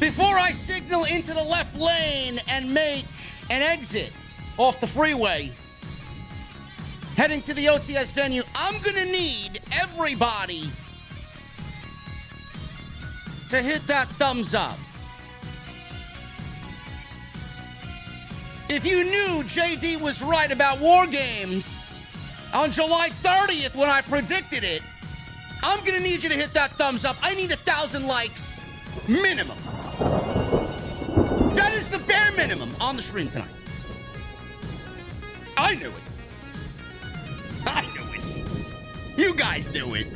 Before I signal into the left lane and make an exit off the freeway, heading to the OTS venue, I'm going to need everybody to hit that thumbs up. If you knew JD was right about War Games on July 30th when I predicted it, I'm going to need you to hit that thumbs up. I need 1,000 likes minimum. That is the bare minimum on the stream tonight. I knew it. I knew it. You guys knew it.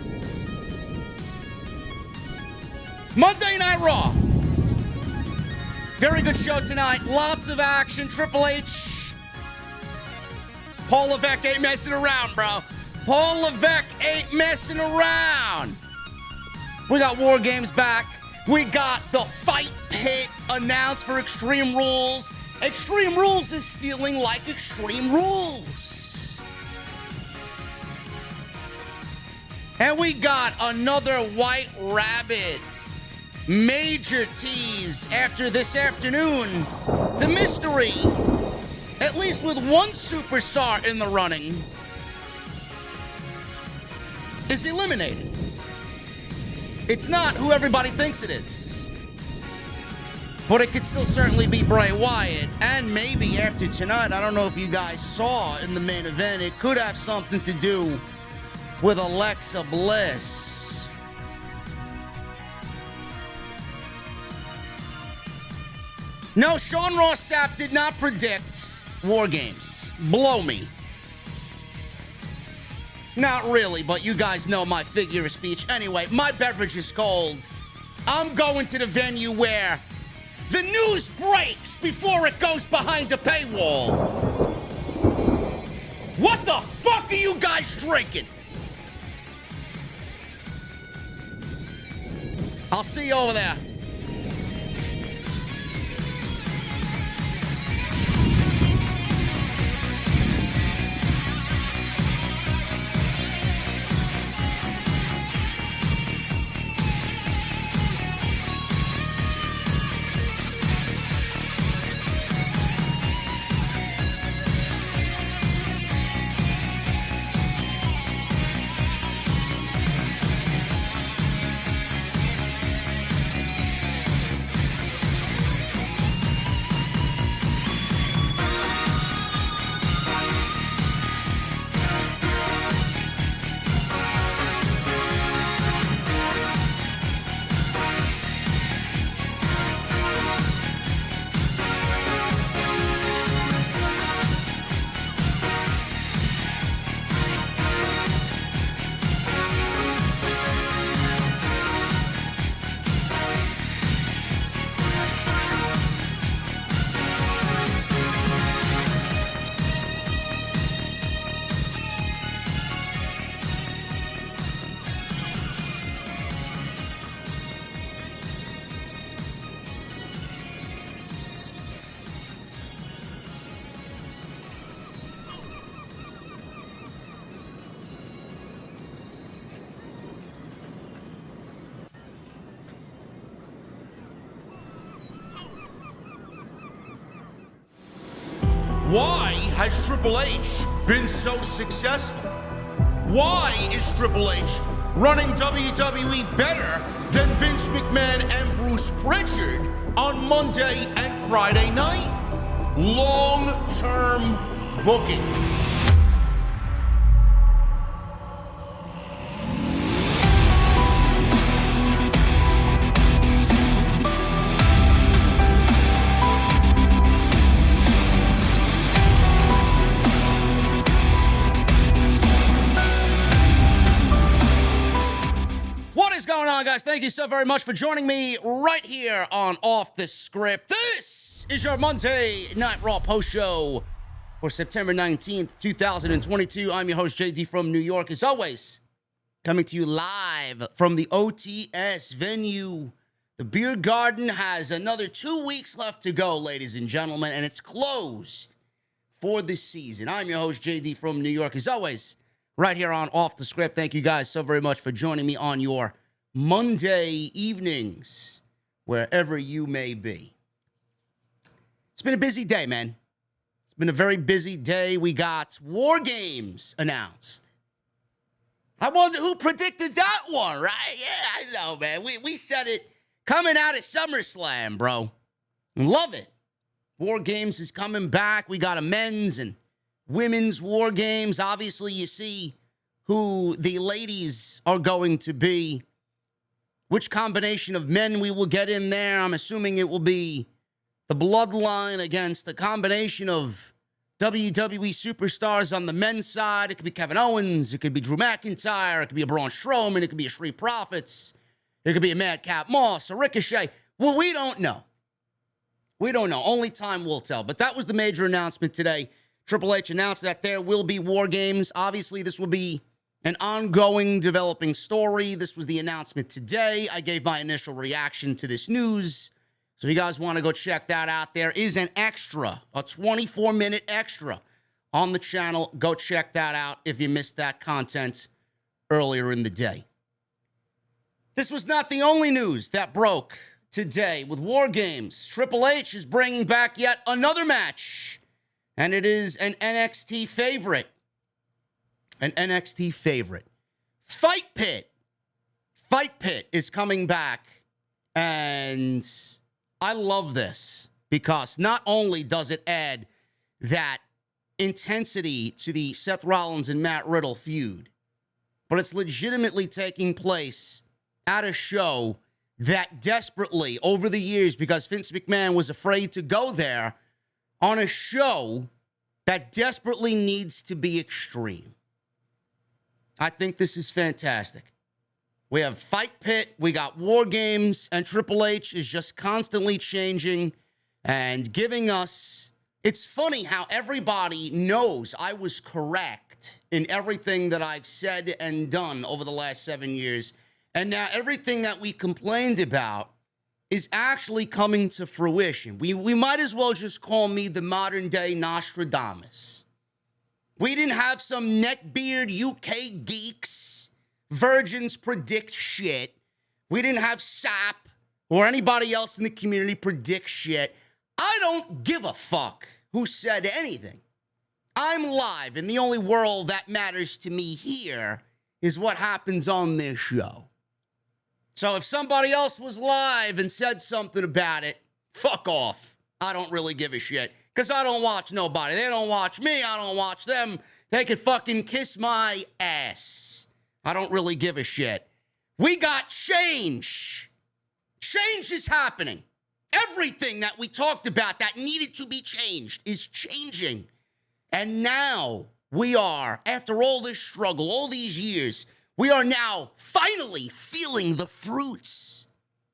Monday Night Raw. Very good show tonight. Lots of action. Triple H. Paul Levesque ain't messing around, bro. Paul Levesque ain't messing around. We got War Games back. We got the Fight Pit announced for Extreme Rules. Extreme Rules is feeling like Extreme Rules. And we got another White Rabbit major tease after this afternoon. The mystery, at least with one superstar in the running, is eliminated. It's not who everybody thinks it is. But it could still certainly be Bray Wyatt. And maybe after tonight, I don't know if you guys saw in the main event, it could have something to do with Alexa Bliss. No, Sean Ross Sapp did not predict War Games. Blow me. Not really, but you guys know my figure of speech. Anyway, my beverage is cold. I'm going to the venue where the news breaks before it goes behind a paywall. What the fuck are you guys drinking? I'll see you over there. Why has Triple H been so successful? Why is Triple H running WWE better than Vince McMahon and Bruce Pritchard on Monday and Friday night? Long-term booking. Guys, thank you so very much for joining me right here on Off the Script. This is your Monday Night Raw post show for September 19th, 2022. I'm your host, JD from New York, as always, coming to you live from the OTS venue. The Beer Garden has another 2 weeks left to go, ladies and gentlemen, and it's closed for this season. I'm your host, JD from New York, as always, right here on Off the Script. Thank you guys so very much for joining me on your Monday evenings, wherever you may be. It's been a busy day, man. It's been a very busy day. We got War Games announced. I wonder who predicted that one, right? Yeah, I know, man. We said it coming out at SummerSlam, bro. Love it. War Games is coming back. We got a men's and women's War Games. Obviously, you see who the ladies are going to be. Which combination of men we will get in there. I'm assuming it will be the Bloodline against the combination of WWE superstars on the men's side. It could be Kevin Owens. It could be Drew McIntyre. It could be a Braun Strowman. It could be a Street Profits. It could be a Madcap Moss, a Ricochet. Well, we don't know. We don't know. Only time will tell. But that was the major announcement today. Triple H announced that there will be War Games. Obviously, this will be an ongoing, developing story. This was the announcement today. I gave my initial reaction to this news. So if you guys want to go check that out, there is an extra, a 24-minute extra on the channel. Go check that out if you missed that content earlier in the day. This was not the only news that broke today with War Games. Triple H is bringing back yet another match, and it is an NXT favorite. An NXT favorite. Fight Pit. Fight Pit is coming back, and I love this because not only does it add that intensity to the Seth Rollins and Matt Riddle feud, but it's legitimately taking place at a show that desperately, over the years, because Vince McMahon was afraid to go there, on a show that desperately needs to be extreme. I think this is fantastic. We have Fight Pit, we got War Games, and Triple H is just constantly changing and giving us... It's funny how everybody knows I was correct in everything that I've said and done over the last 7 years. And now everything that we complained about is actually coming to fruition. We might as well just call me the modern-day Nostradamus. We didn't have some neckbeard UK geeks... virgins predict shit. We didn't have Sap or anybody else in the community predict shit. I don't give a fuck who said anything. I'm live, and the only world that matters to me here is what happens on this show. So if somebody else was live and said something about it, fuck off. I don't really give a shit, because I don't watch nobody. They don't watch me. I don't watch them. They could fucking kiss my ass. I don't really give a shit. We got change. Change is happening. Everything that we talked about that needed to be changed is changing. And now we are, after all this struggle, all these years, we are now finally feeling the fruits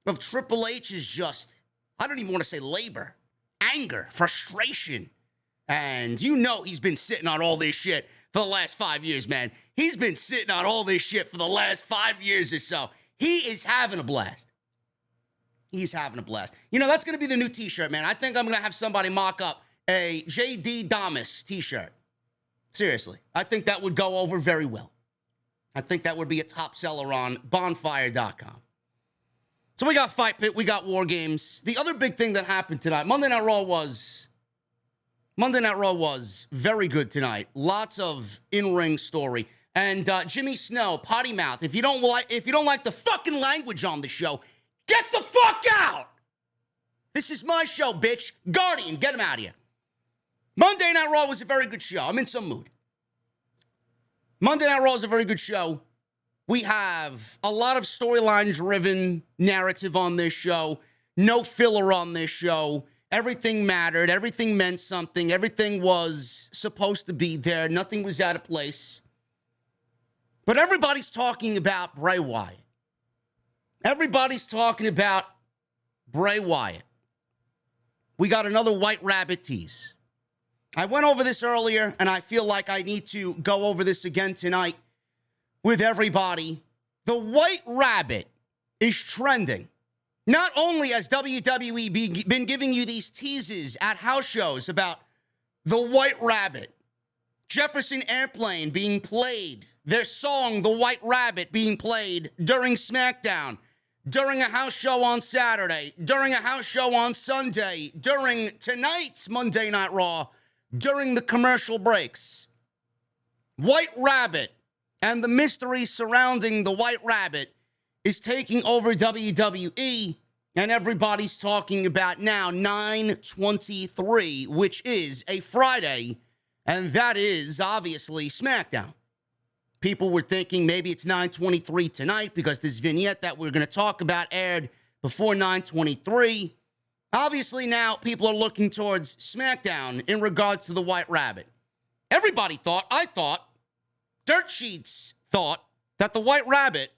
of Triple H's just, I don't even want to say labor, anger, frustration. And you know he's been sitting on all this shit for the last 5 years, man. He's been sitting on all this shit for the last 5 years or so. He is having a blast. He's having a blast. You know, that's going to be the new t-shirt, man. I think I'm going to have somebody mock up a JD Damas t-shirt. Seriously. I think that would go over very well. I think that would be a top seller on bonfire.com. So we got Fight Pit. We got War Games. The other big thing that happened tonight, Monday Night Raw was very good tonight. Lots of in-ring story. And Jimmy Snow, potty mouth. If you don't like the fucking language on the show, get the fuck out. This is my show, bitch. Guardian, get him out of here. Monday Night Raw was a very good show. I'm in some mood. Monday Night Raw is a very good show. We have a lot of storyline-driven narrative on this show. No filler on this show. Everything mattered. Everything meant something. Everything was supposed to be there. Nothing was out of place. But everybody's talking about Bray Wyatt. Everybody's talking about Bray Wyatt. We got another White Rabbit tease. I went over this earlier, and I feel like I need to go over this again tonight with everybody. The White Rabbit is trending. Not only has WWE been giving you these teases at house shows about the White Rabbit, Jefferson Airplane being played, their song, The White Rabbit, being played during SmackDown, during a house show on Saturday, during a house show on Sunday, during tonight's Monday Night Raw, during the commercial breaks. White Rabbit and the mystery surrounding the White Rabbit is taking over WWE, and everybody's talking about now 9/23, which is a Friday, and that is obviously SmackDown. People were thinking maybe it's 9/23 tonight because this vignette that we're going to talk about aired before 9/23. Obviously now people are looking towards SmackDown in regards to the White Rabbit. Everybody thought, I thought, dirt sheets thought that the White Rabbit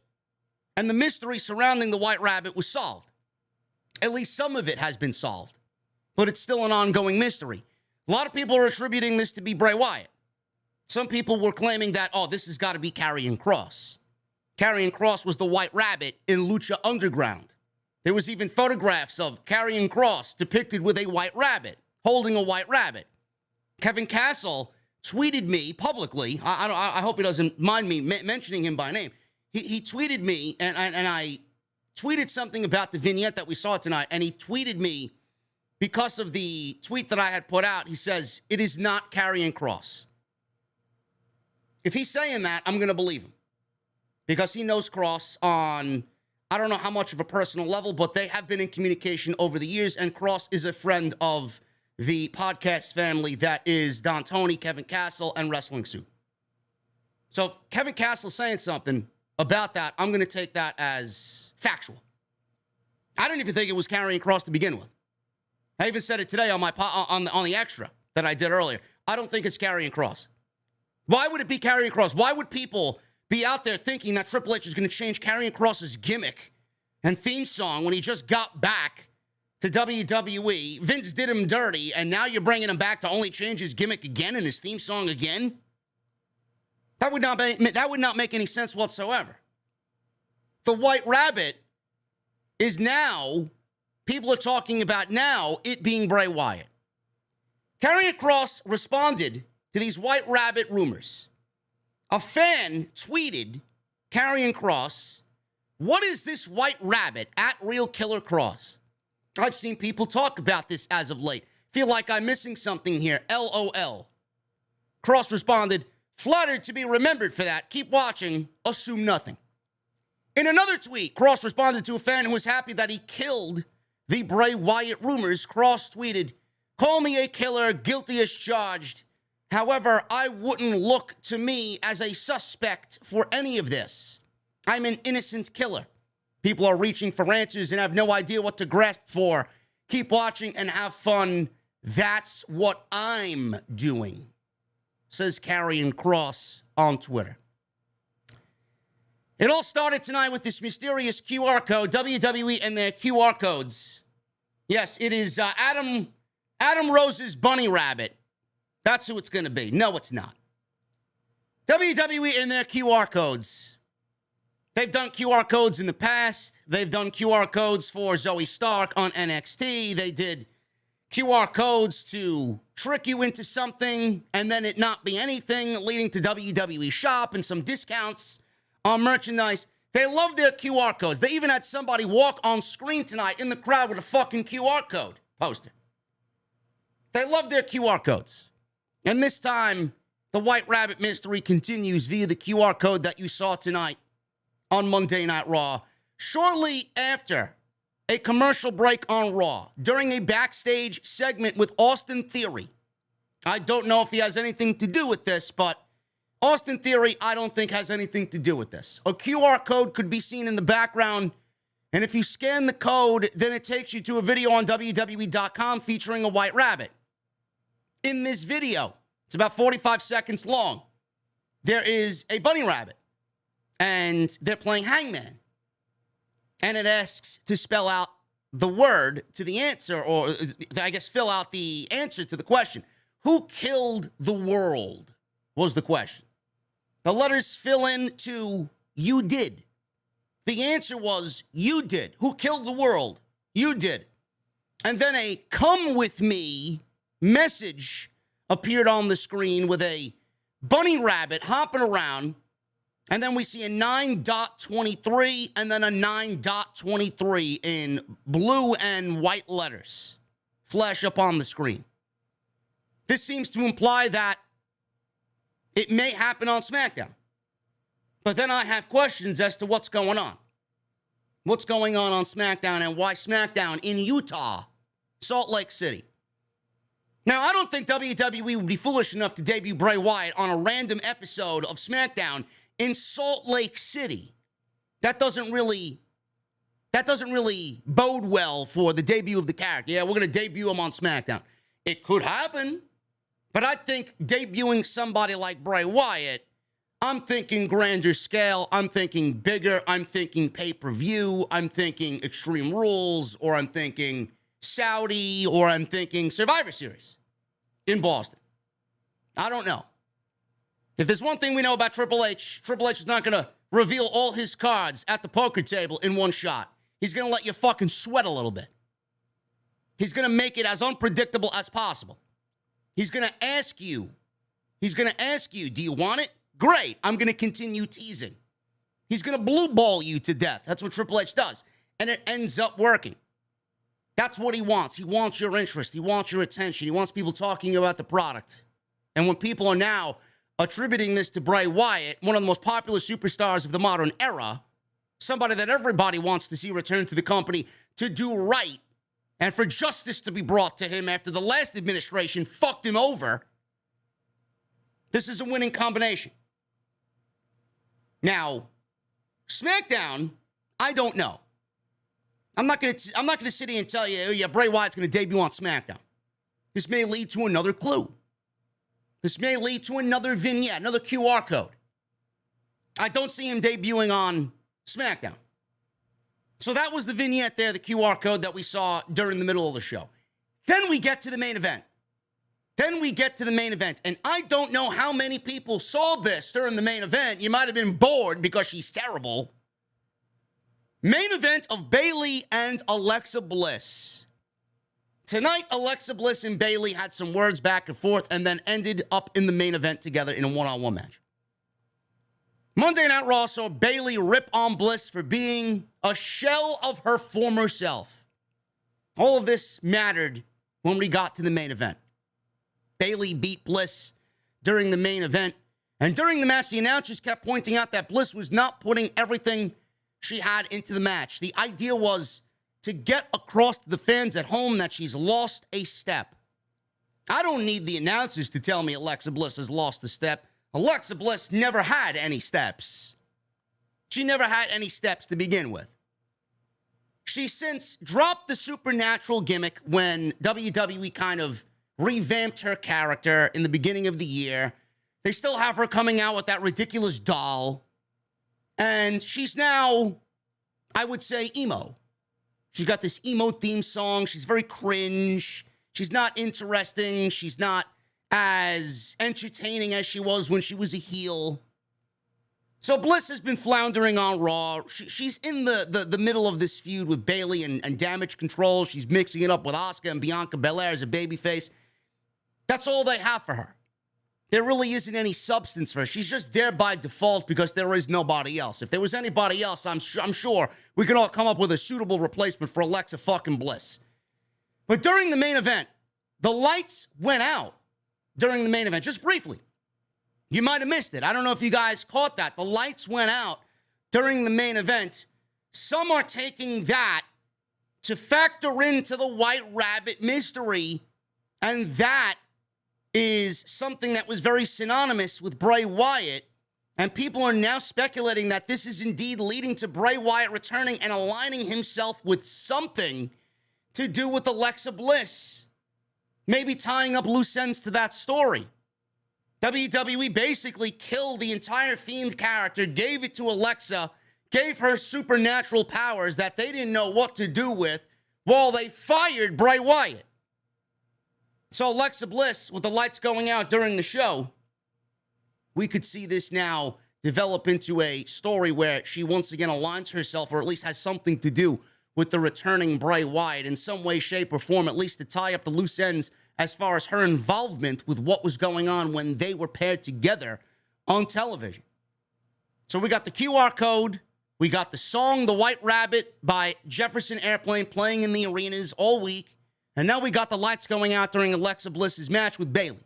and the mystery surrounding the White Rabbit was solved. At least some of it has been solved, but it's still an ongoing mystery. A lot of people are attributing this to be Bray Wyatt. Some people were claiming that, oh, this has got to be Karrion Kross. Karrion Kross was the White Rabbit in Lucha Underground. There was even photographs of Karrion Kross depicted with a white rabbit, holding a white rabbit. Kevin Castle tweeted me publicly. I hope he doesn't mind me mentioning him by name. He tweeted me, and I tweeted something about the vignette that we saw tonight, and he tweeted me because of the tweet that I had put out. He says, it is not Karrion Kross. If he's saying that, I'm going to believe him. Because he knows Kross on, I don't know how much of a personal level, but they have been in communication over the years, and Kross is a friend of the podcast family that is Don Tony, Kevin Castle, and Wrestling Soup. So if Kevin Castle saying something about that, I'm going to take that as factual. I didn't even think it was Karrion Kross to begin with. I even said it today on my on the extra that I did earlier. I don't think it's Karrion Kross. Why would it be Karrion Kross? Why would people be out there thinking that Triple H is going to change Karrion Kross's gimmick and theme song when he just got back to WWE? Vince did him dirty, and now you're bringing him back to only change his gimmick again and his theme song again? That would not make any sense whatsoever. The White Rabbit is now, people are talking about now it being Bray Wyatt. Karrion Kross responded to these White Rabbit rumors. A fan tweeted Karrion Kross, what is this White Rabbit at Real Killer Kross? I've seen people talk about this as of late. Feel like I'm missing something here. LOL. Kross responded, flattered to be remembered for that. Keep watching. Assume nothing. In another tweet, Kross responded to a fan who was happy that he killed the Bray Wyatt rumors. Kross tweeted, call me a killer, guilty as charged. However, I wouldn't look to me as a suspect for any of this. I'm an innocent killer. People are reaching for answers and have no idea what to grasp for. Keep watching and have fun. That's what I'm doing, says Karrion Kross on Twitter. It all started tonight with this mysterious QR code, WWE and their QR codes. Yes, it is Adam Rose's bunny rabbit. That's who it's going to be. No, it's not. WWE and their QR codes. They've done QR codes in the past. They've done QR codes for Zoe Stark on NXT. They did QR codes to trick you into something and then it not be anything, leading to WWE Shop and some discounts on merchandise. They love their QR codes. They even had somebody walk on screen tonight in the crowd with a fucking QR code poster. They love their QR codes. And this time, the White Rabbit mystery continues via the QR code that you saw tonight on Monday Night Raw. Shortly after a commercial break on Raw, during a backstage segment with Austin Theory. I don't know if he has anything to do with this, but Austin Theory, I don't think has anything to do with this. A QR code could be seen in the background, and if you scan the code, then it takes you to a video on WWE.com featuring a White Rabbit. In this video, it's about 45 seconds long, there is a bunny rabbit, and they're playing Hangman. And it asks to spell out the word to the answer, or I guess fill out the answer to the question. Who killed the world was the question. The letters fill in to you did. The answer was you did. Who killed the world? You did. And then a come with me message appeared on the screen with a bunny rabbit hopping around And then we see a 9.23 and then a 9.23 in blue and white letters flash up on the screen. This seems to imply that it may happen on SmackDown. But then I have questions as to what's going on. What's going on SmackDown and why SmackDown in Utah, Salt Lake City. Now, I don't think WWE would be foolish enough to debut Bray Wyatt on a random episode of SmackDown in Salt Lake City. That doesn't really bode well for the debut of the character. Yeah, we're going to debut him on SmackDown. It could happen, but I think debuting somebody like Bray Wyatt, I'm thinking grander scale, I'm thinking bigger, I'm thinking pay-per-view, I'm thinking Extreme Rules, or I'm thinking Saudi, or I'm thinking Survivor Series in Boston. I don't know. If there's one thing we know about Triple H is not going to reveal all his cards at the poker table in one shot. He's going to let you fucking sweat a little bit. He's going to make it as unpredictable as possible. He's going to ask you, do you want it? Great, I'm going to continue teasing. He's going to blue ball you to death. That's what Triple H does. And it ends up working. That's what he wants. He wants your interest. He wants your attention. He wants people talking about the product. And when people are now attributing this to Bray Wyatt, one of the most popular superstars of the modern era, somebody that everybody wants to see return to the company to do right and for justice to be brought to him after the last administration fucked him over, this is a winning combination. Now, SmackDown, I don't know. I'm not going to sit here and tell you, oh yeah, Bray Wyatt's going to debut on SmackDown. This may lead to another clue. This may lead to another vignette, another QR code. I don't see him debuting on SmackDown. So that was the vignette there, the QR code that we saw during the middle of the show. Then we get to the main event. And I don't know how many people saw this during the main event. You might have been bored because she's terrible. Main event of Bayley and Alexa Bliss. Tonight, Alexa Bliss and Bayley had some words back and forth and then ended up in the main event together in a one-on-one match. Monday Night Raw saw Bayley rip on Bliss for being a shell of her former self. All of this mattered when we got to the main event. Bayley beat Bliss during the main event. And during the match, the announcers kept pointing out that Bliss was not putting everything she had into the match. The idea was to get across to the fans at home that she's lost a step. I don't need the announcers to tell me Alexa Bliss has lost a step. Alexa Bliss never had any steps. She never had any steps to begin with. She since dropped the supernatural gimmick when WWE kind of revamped her character in the beginning of the year. They still have her coming out with that ridiculous doll. And she's now, I would say, emo. She's got this emo theme song. She's very cringe. She's not interesting. She's not as entertaining as she was when she was a heel. So Bliss has been floundering on Raw. She's in the middle of this feud with Bayley and Damage Control. She's mixing it up with Asuka and Bianca Belair as a babyface. That's all they have for her. There really isn't any substance for her. She's just there by default because there is nobody else. If there was anybody else, I'm sure we could all come up with a suitable replacement for Alexa fucking Bliss. But during the main event, the lights went out during the main event, just briefly. You might have missed it. I don't know if you guys caught that. The lights went out during the main event. Some are taking that to factor into the White Rabbit mystery, and that is something that was very synonymous with Bray Wyatt, and people are now speculating that this is indeed leading to Bray Wyatt returning and aligning himself with something to do with Alexa Bliss, maybe tying up loose ends to that story. WWE basically killed the entire Fiend character, gave it to Alexa, gave her supernatural powers that they didn't know what to do with, while they fired Bray Wyatt. So Alexa Bliss, with the lights going out during the show, we could see this now develop into a story where she once again aligns herself, or at least has something to do with the returning Bray Wyatt in some way, shape, or form, at least to tie up the loose ends as far as her involvement with what was going on when they were paired together on television. So we got the QR code. We got the song The White Rabbit by Jefferson Airplane playing in the arenas all week. And now we got the lights going out during Alexa Bliss's match with Bayley.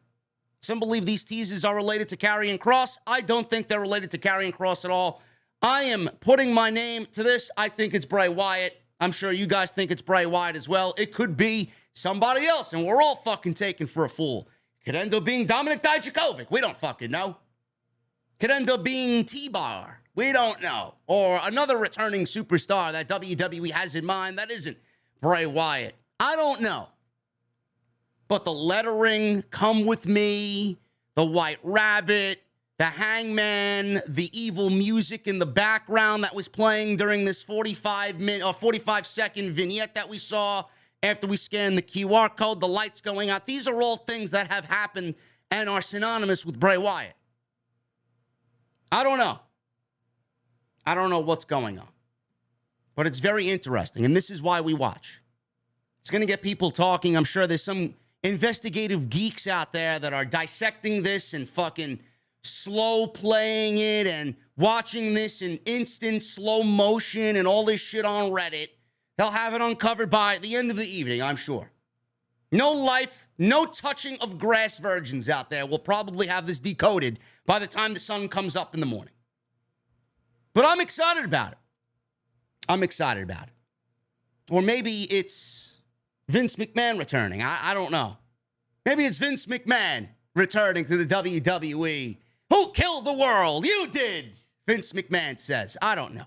Some believe these teases are related to Karrion Kross. I don't think they're related to Karrion Kross at all. I am putting my name to this. I think it's Bray Wyatt. I'm sure you guys think it's Bray Wyatt as well. It could be somebody else, and we're all fucking taken for a fool. Could end up being Dominic Dijakovic. We don't fucking know. Could end up being T-Bar. We don't know. Or another returning superstar that WWE has in mind that isn't Bray Wyatt. I don't know. But the lettering, Come With Me, the White Rabbit, the Hangman, the evil music in the background that was playing during this 45-second vignette that we saw after we scanned the QR code, the lights going out. These are all things that have happened and are synonymous with Bray Wyatt. I don't know. I don't know what's going on. But it's very interesting, and this is why we watch. It's going to get people talking. I'm sure there's some investigative geeks out there that are dissecting this and fucking slow playing it and watching this in instant slow motion and all this shit on Reddit. They'll have it uncovered by the end of the evening, I'm sure. No life, no touching of grass virgins out there will probably have this decoded by the time the sun comes up in the morning. But I'm excited about it. I'm excited about it. Or maybe it's Vince McMahon returning. I don't know. Maybe it's Vince McMahon returning to the WWE. Who killed the world? You did, Vince McMahon says. I don't know.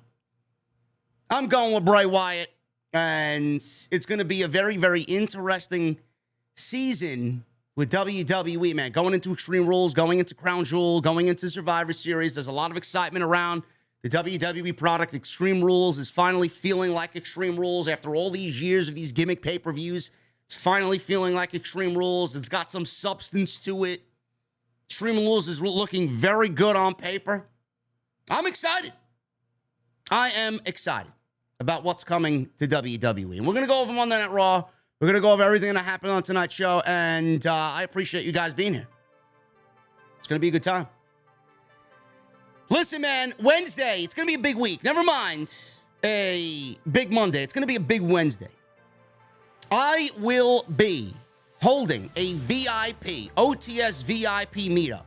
I'm going with Bray Wyatt, and it's going to be a very, very interesting season with WWE, man. Going into Extreme Rules, going into Crown Jewel, going into Survivor Series. There's a lot of excitement around the WWE product. Extreme Rules is finally feeling like Extreme Rules after all these years of these gimmick pay-per-views. It's finally feeling like Extreme Rules. It's got some substance to it. Extreme Rules is looking very good on paper. I'm excited. I am excited about what's coming to WWE. And we're going to go over Monday Night Raw. We're going to go over everything that happened on tonight's show. And I appreciate you guys being here. It's going to be a good time. Listen, man, Wednesday, it's going to be a big week. Never mind a big Monday. It's going to be a big Wednesday. I will be holding a VIP, OTS VIP meetup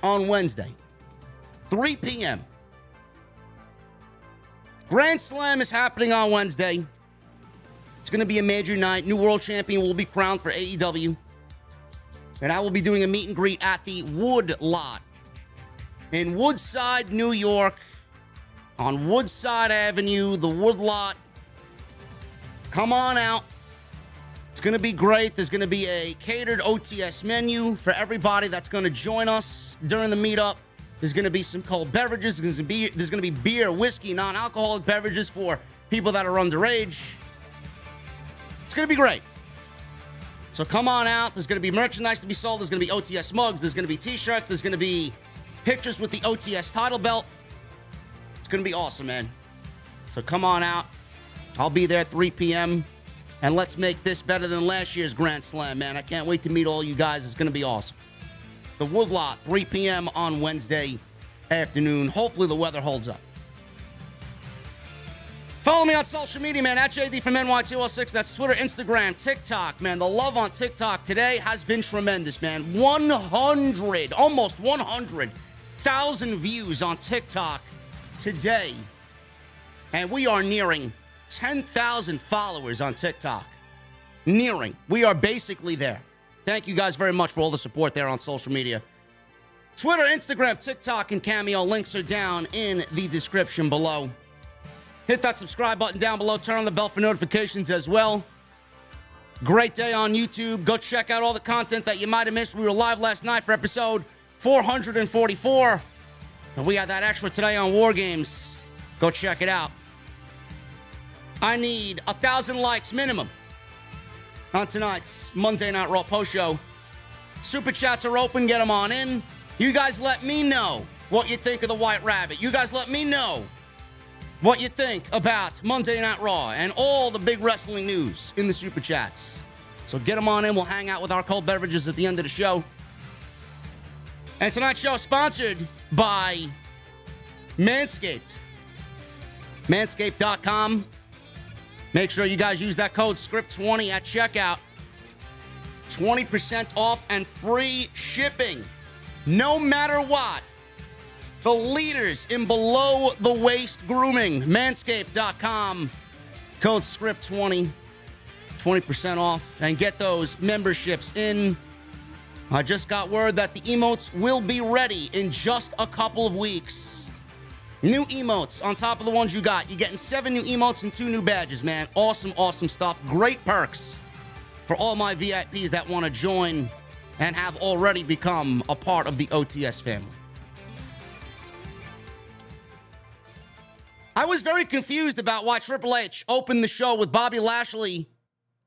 on Wednesday, 3 p.m. Grand Slam is happening on Wednesday. It's going to be a major night. New world champion will be crowned for AEW. And I will be doing a meet and greet at the Wood Lot in Woodside, New York, on Woodside Avenue, the Wood Lot. Come on out. It's going to be great. There's going to be a catered OTS menu for everybody that's going to join us during the meetup. There's going to be some cold beverages. There's going to be beer, whiskey, non-alcoholic beverages for people that are underage. It's going to be great. So come on out. There's going to be merchandise to be sold. There's going to be OTS mugs. There's going to be t-shirts. There's going to be pictures with the OTS title belt. It's going to be awesome, man. So come on out. I'll be there at 3 p.m. And let's make this better than last year's Grand Slam, man. I can't wait to meet all you guys. It's going to be awesome. The Woodlot, 3 p.m. on Wednesday afternoon. Hopefully the weather holds up. Follow me on social media, man, at JDfromNY206. That's Twitter, Instagram, TikTok, man. The love on TikTok today has been tremendous, man. Almost 100,000 views on TikTok today. And we are nearing 10,000 followers on TikTok. Nearing. We are basically there. Thank you guys very much for all the support there on social media. Twitter, Instagram, TikTok, and Cameo. Links are down in the description below. Hit that subscribe button down below. Turn on the bell for notifications as well. Great day on YouTube. Go check out all the content that you might have missed. We were live last night for episode 444. And we had that extra today on War Games. Go check it out. I need 1,000 likes minimum on tonight's Monday Night Raw post show. Super chats are open. Get them on in. You guys let me know what you think of the White Rabbit. You guys let me know what you think about Monday Night Raw and all the big wrestling news in the super chats. So get them on in. We'll hang out with our cold beverages at the end of the show. And tonight's show is sponsored by Manscaped. Manscaped.com. Make sure you guys use that code SCRIPT20 at checkout. 20% off and free shipping. No matter what. The leaders in below-the-waist grooming. Manscaped.com. Code SCRIPT20. 20% off. And get those memberships in. I just got word that the emotes will be ready in just a couple of weeks. New emotes on top of the ones you got. You're getting 7 new emotes and 2 new badges, man. Awesome, awesome stuff. Great perks for all my VIPs that want to join and have already become a part of the OTS family. I was very confused about why Triple H opened the show with Bobby Lashley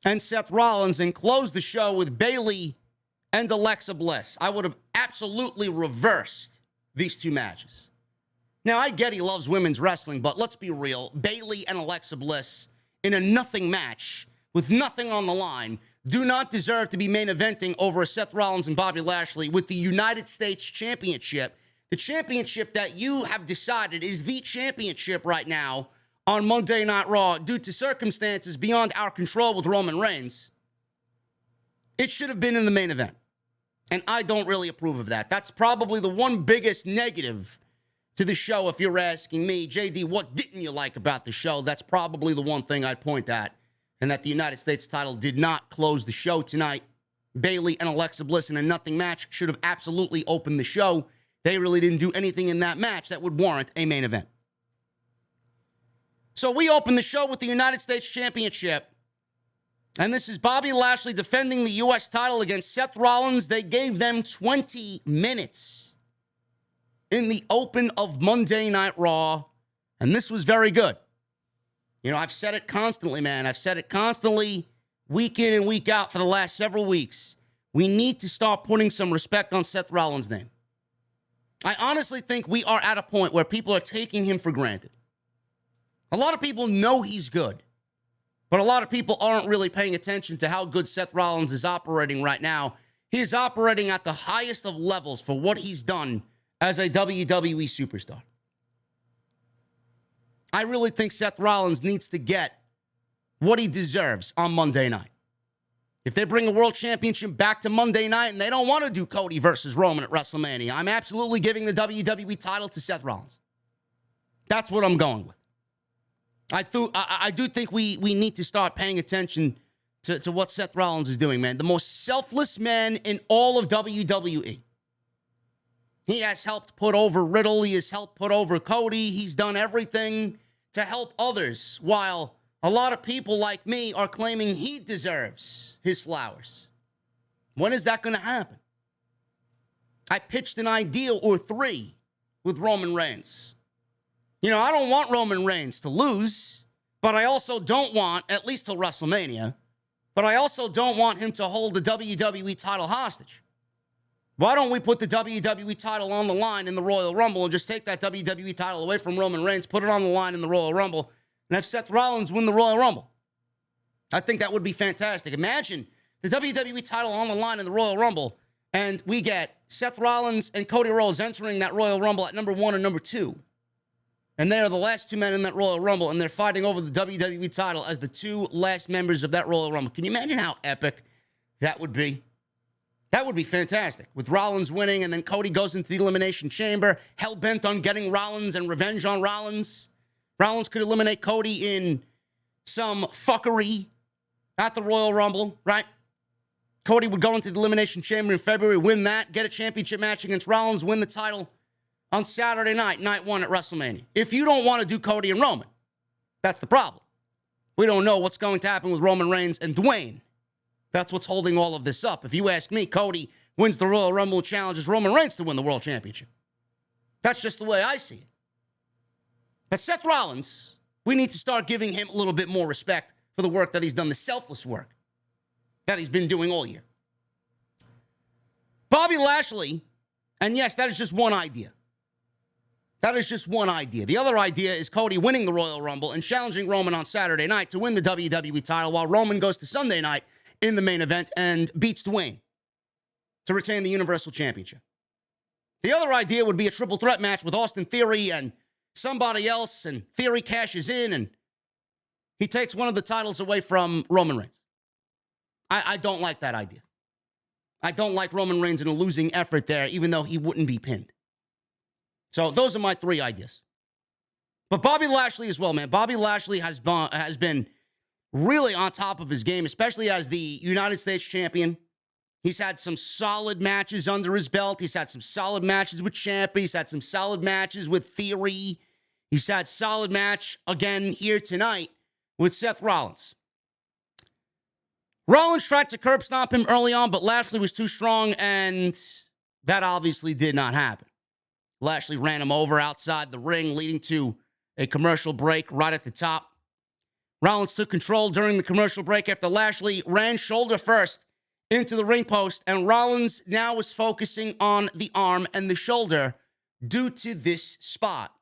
and Seth Rollins and closed the show with Bayley and Alexa Bliss. I would have absolutely reversed these 2 matches. Now, I get he loves women's wrestling, but let's be real. Bayley and Alexa Bliss in a nothing match with nothing on the line do not deserve to be main eventing over Seth Rollins and Bobby Lashley with the United States Championship. The championship that you have decided is the championship right now on Monday Night Raw due to circumstances beyond our control with Roman Reigns. It should have been in the main event. And I don't really approve of that. That's probably the one biggest negative to the show, if you're asking me. JD, what didn't you like about the show? That's probably the one thing I'd point at. And that the United States title did not close the show tonight. Bayley and Alexa Bliss in a nothing match should have absolutely opened the show. They really didn't do anything in that match that would warrant a main event. So we opened the show with the United States Championship. And this is Bobby Lashley defending the U.S. title against Seth Rollins. They gave them 20 minutes in the open of Monday Night Raw, and this was very good. You know, I've said it constantly, man. I've said it constantly, week in and week out for the last several weeks. We need to start putting some respect on Seth Rollins' name. I honestly think we are at a point where people are taking him for granted. A lot of people know he's good, but a lot of people aren't really paying attention to how good Seth Rollins is operating right now. He is operating at the highest of levels for what he's done as a WWE superstar. I really think Seth Rollins needs to get what he deserves on Monday night. If they bring a world championship back to Monday night and they don't want to do Cody versus Roman at WrestleMania, I'm absolutely giving the WWE title to Seth Rollins. That's what I'm going with. I do think we need to start paying attention to what Seth Rollins is doing, man. The most selfless man in all of WWE. He has helped put over Riddle. He has helped put over Cody. He's done everything to help others, while a lot of people like me are claiming he deserves his flowers. When is that going to happen? I pitched an idea or 3 with Roman Reigns. You know, I don't want Roman Reigns to lose, but I also don't want, at least till WrestleMania, but I also don't want him to hold the WWE title hostage. Why don't we put the WWE title on the line in the Royal Rumble and just take that WWE title away from Roman Reigns, put it on the line in the Royal Rumble, and have Seth Rollins win the Royal Rumble? I think that would be fantastic. Imagine the WWE title on the line in the Royal Rumble, and we get Seth Rollins and Cody Rhodes entering that Royal Rumble at number 1 and number 2. And they are the last 2 men in that Royal Rumble, and they're fighting over the WWE title as the 2 last members of that Royal Rumble. Can you imagine how epic that would be? That would be fantastic. With Rollins winning, and then Cody goes into the Elimination Chamber, hell-bent on getting Rollins and revenge on Rollins. Rollins could eliminate Cody in some fuckery at the Royal Rumble, right? Cody would go into the Elimination Chamber in February, win that, get a championship match against Rollins, win the title on Saturday night, night 1 at WrestleMania. If you don't want to do Cody and Roman, that's the problem. We don't know what's going to happen with Roman Reigns and Dwayne. That's what's holding all of this up. If you ask me, Cody wins the Royal Rumble and challenges Roman Reigns to win the World Championship. That's just the way I see it. But Seth Rollins, we need to start giving him a little bit more respect for the work that he's done, the selfless work that he's been doing all year. Bobby Lashley, and yes, that is just one idea. That is just one idea. The other idea is Cody winning the Royal Rumble and challenging Roman on Saturday night to win the WWE title, while Roman goes to Sunday night in the main event and beats Dwayne to retain the Universal Championship. The other idea would be a triple threat match with Austin Theory and somebody else, and Theory cashes in, and he takes one of the titles away from Roman Reigns. I don't like that idea. I don't like Roman Reigns in a losing effort there, even though he wouldn't be pinned. So those are my 3 ideas. But Bobby Lashley as well, man. Bobby Lashley has been really on top of his game, especially as the United States champion. He's had some solid matches under his belt. He's had some solid matches with Ciampa. He's had some solid matches with Theory. He's had solid match again here tonight with Seth Rollins. Rollins tried to curb stomp him early on, but Lashley was too strong, and that obviously did not happen. Lashley ran him over outside the ring, leading to a commercial break right at the top. Rollins took control during the commercial break after Lashley ran shoulder first into the ring post, and Rollins now was focusing on the arm and the shoulder due to this spot.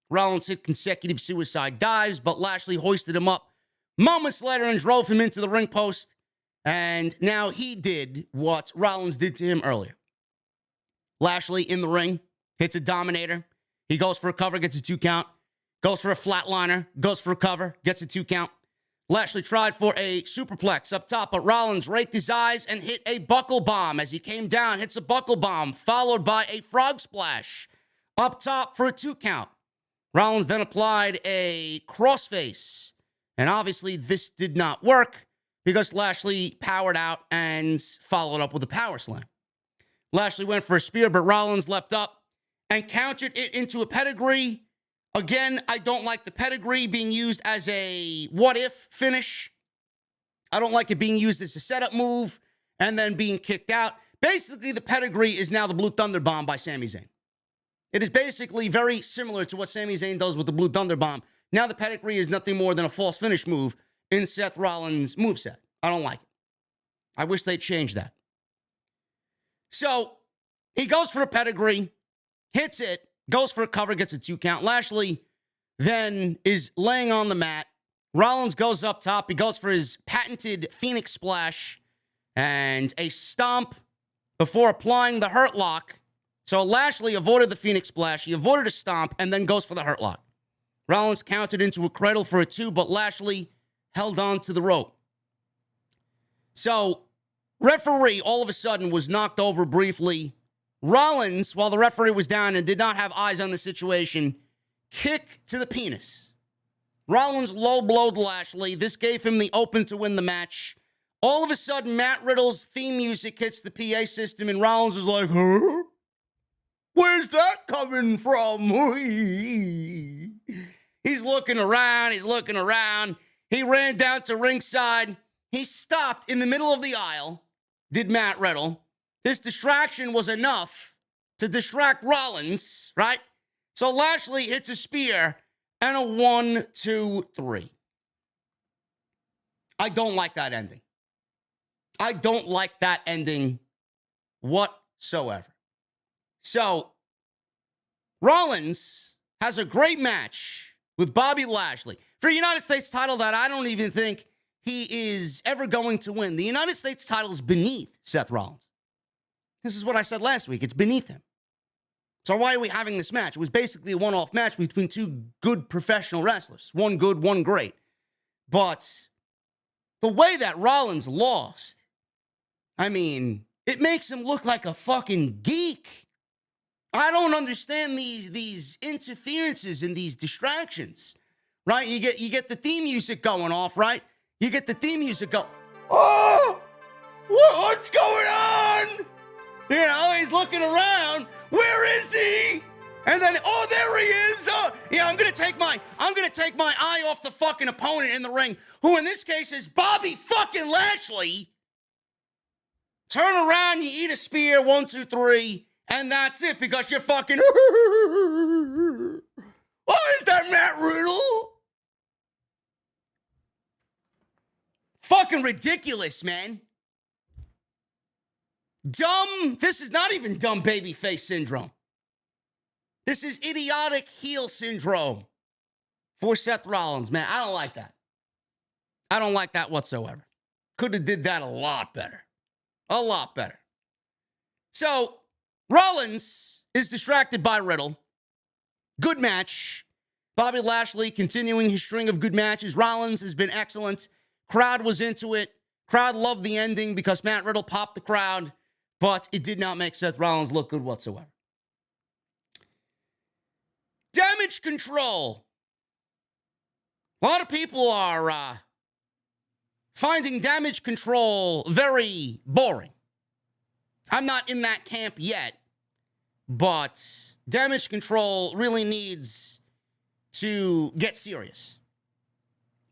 Rollins hit consecutive suicide dives, but Lashley hoisted him up moments later and drove him into the ring post, and now he did what Rollins did to him earlier. Lashley in the ring, hits a Dominator. He goes for a cover, gets a 2 count. Goes for a flatliner, goes for a cover, gets a 2 count. Lashley tried for a superplex up top, but Rollins raked his eyes and hit a buckle bomb as he came down, hits a buckle bomb, followed by a frog splash up top for a 2 count. Rollins then applied a crossface, and obviously this did not work because Lashley powered out and followed up with a power slam. Lashley went for a spear, but Rollins leapt up and countered it into a pedigree. Again, I don't like the pedigree being used as a what-if finish. I don't like it being used as a setup move and then being kicked out. Basically, the pedigree is now the Blue Thunder Bomb by Sami Zayn. It is basically very similar to what Sami Zayn does with the Blue Thunder Bomb. Now the pedigree is nothing more than a false finish move in Seth Rollins' moveset. I don't like it. I wish they'd change that. So, he goes for a pedigree, hits it, goes for a cover, gets a 2 count. Lashley then is laying on the mat. Rollins goes up top. He goes for his patented Phoenix Splash and a stomp before applying the Hurt Lock. So Lashley avoided the Phoenix Splash. He avoided a stomp and then goes for the Hurt Lock. Rollins countered into a cradle for a 2, but Lashley held on to the rope. So referee all of a sudden was knocked over briefly. Rollins, while the referee was down and did not have eyes on the situation, kick to the penis. Rollins low-blowed Lashley. This gave him the open to win the match. All of a sudden, Matt Riddle's theme music hits the PA system, and Rollins is like, huh? Where's that coming from? He's looking around. He ran down to ringside. He stopped in the middle of the aisle, did Matt Riddle. This distraction was enough to distract Rollins, right? So Lashley hits a spear and a 1, 2, 3. I don't like that ending. I don't like that ending whatsoever. So Rollins has a great match with Bobby Lashley for a United States title that I don't even think he is ever going to win. The United States title is beneath Seth Rollins. This is what I said last week. It's beneath him. So why are we having this match? It was basically a one-off match between 2 good professional wrestlers. One good, one great. But the way that Rollins lost, I mean, it makes him look like a fucking geek. I don't understand these interferences and these distractions, right? You get the theme music going off, right? You get the theme music go. Oh, what's going on? You know, he's looking around. Where is he? And then, oh, there he is. Yeah, I'm gonna take my eye off the fucking opponent in the ring, who in this case is Bobby fucking Lashley. Turn around, you eat a spear, 1, 2, 3, and that's it because you're fucking. Oh, is that Matt Riddle? Fucking ridiculous, man. Dumb. This is not even dumb babyface syndrome. This is idiotic heel syndrome for Seth Rollins, man. I don't like that. I don't like that whatsoever. Could have did that a lot better. A lot better. So, Rollins is distracted by Riddle. Good match. Bobby Lashley continuing his string of good matches. Rollins has been excellent. Crowd was into it. Crowd loved the ending because Matt Riddle popped the crowd, but it did not make Seth Rollins look good whatsoever. Damage control. A lot of people are finding damage control very boring. I'm not in that camp yet, but damage control really needs to get serious.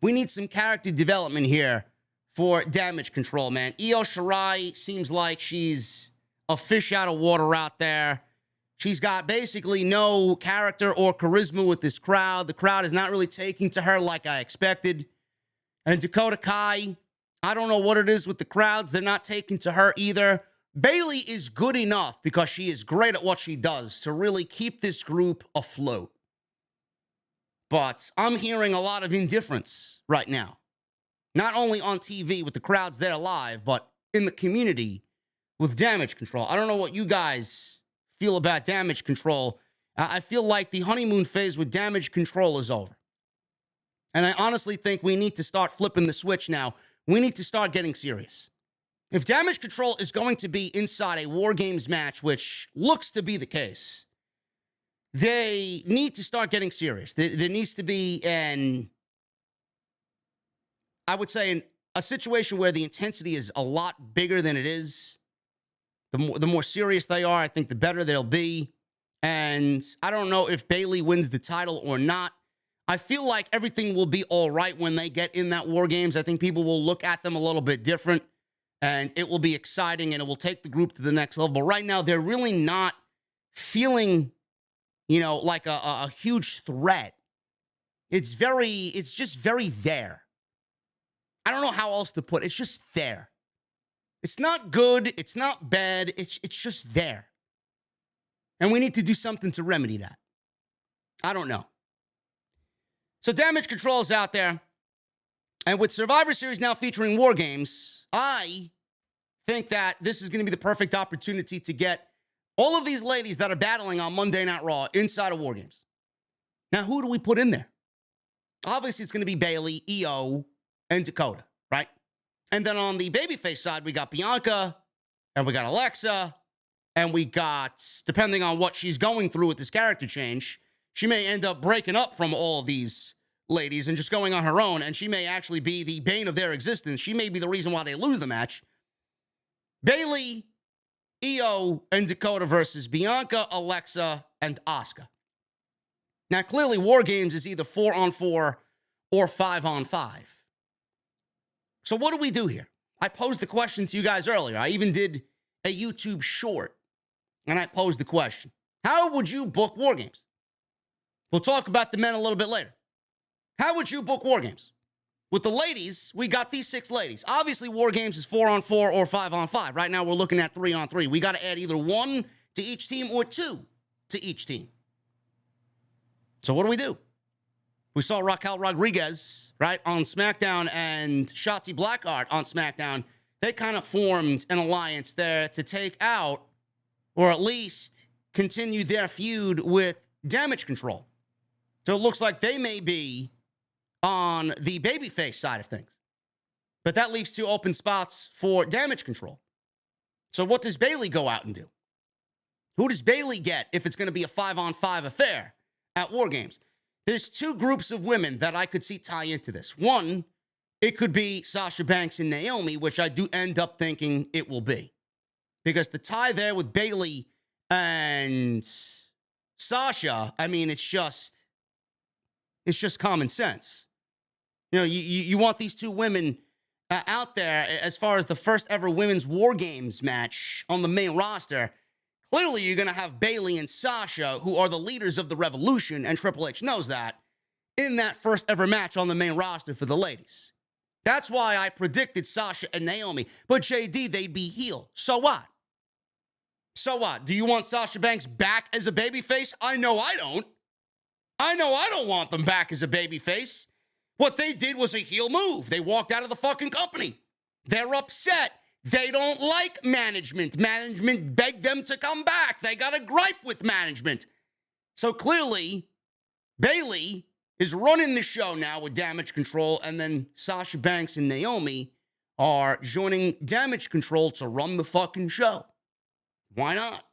We need some character development here for damage control, man. Io Shirai seems like she's a fish out of water out there. She's got basically no character or charisma with this crowd. The crowd is not really taking to her like I expected. And Dakota Kai, I don't know what it is with the crowds. They're not taking to her either. Bayley is good enough because she is great at what she does to really keep this group afloat. But I'm hearing a lot of indifference right now. Not only on TV with the crowds there live, but in the community with damage control. I don't know what you guys feel about damage control. I feel like the honeymoon phase with damage control is over. And I honestly think we need to start flipping the switch now. We need to start getting serious. If damage control is going to be inside a War Games match, which looks to be the case, they need to start getting serious. There needs to be a situation where the intensity is a lot bigger than it is. The more serious they are, I think the better they'll be. And I don't know if Bayley wins the title or not. I feel like everything will be all right when they get in that War Games. I think people will look at them a little bit different, and it will be exciting, and it will take the group to the next level. But right now, they're really not feeling, like a huge threat. It's just very there. I don't know how else to put it. It's just there. It's not good. It's not bad. It's just there. And we need to do something to remedy that. I don't know. So damage control is out there. And with Survivor Series now featuring War Games, I think that this is going to be the perfect opportunity to get all of these ladies that are battling on Monday Night Raw inside of War Games. Now, who do we put in there? Obviously, it's going to be Bayley, Io, and Dakota, right? And then on the babyface side, we got Bianca, and we got Alexa, and we got, depending on what she's going through with this character change, she may end up breaking up from all of these ladies and just going on her own, and she may actually be the bane of their existence. She may be the reason why they lose the match. Bayley, Io, and Dakota versus Bianca, Alexa, and Asuka. Now, clearly, War Games is either 4-on-4 or 5-on-5. So what do we do here? I posed the question to you guys earlier. I even did a YouTube short, and I posed the question. How would you book War Games? We'll talk about the men a little bit later. How would you book War Games? With the ladies, we got these 6 ladies. Obviously, War Games is 4-on-4 or 5-on-5. Right now, we're looking at 3-on-3. We got to add either 1 to each team or 2 to each team. So what do? We saw Raquel Rodriguez, right, on SmackDown and Shotzi Blackheart on SmackDown. They kind of formed an alliance there to take out, or at least continue their feud with Damage Control. So it looks like they may be on the babyface side of things. But that leaves 2 open spots for Damage Control. So what does Bayley go out and do? Who does Bayley get if it's going to be a 5-on-5 affair at War Games? There's 2 groups of women that I could see tie into this. One, it could be Sasha Banks and Naomi, which I do end up thinking it will be. Because the tie there with Bayley and Sasha, I mean, it's just common sense. You want these 2 women out there as far as the first ever women's War Games match on the main roster. Clearly, you're going to have Bayley and Sasha, who are the leaders of the Revolution, and Triple H knows that, in that first ever match on the main roster for the ladies. That's why I predicted Sasha and Naomi. But JD, they'd be heel. So what? So what? Do you want Sasha Banks back as a babyface? I know I don't. I know I don't want them back as a babyface. What they did was a heel move. They walked out of the fucking company. They're upset. They don't like management. Management begged them to come back. They got a gripe with management. So clearly, Bayley is running the show now with Damage Control, and then Sasha Banks and Naomi are joining Damage Control to run the fucking show. Why not?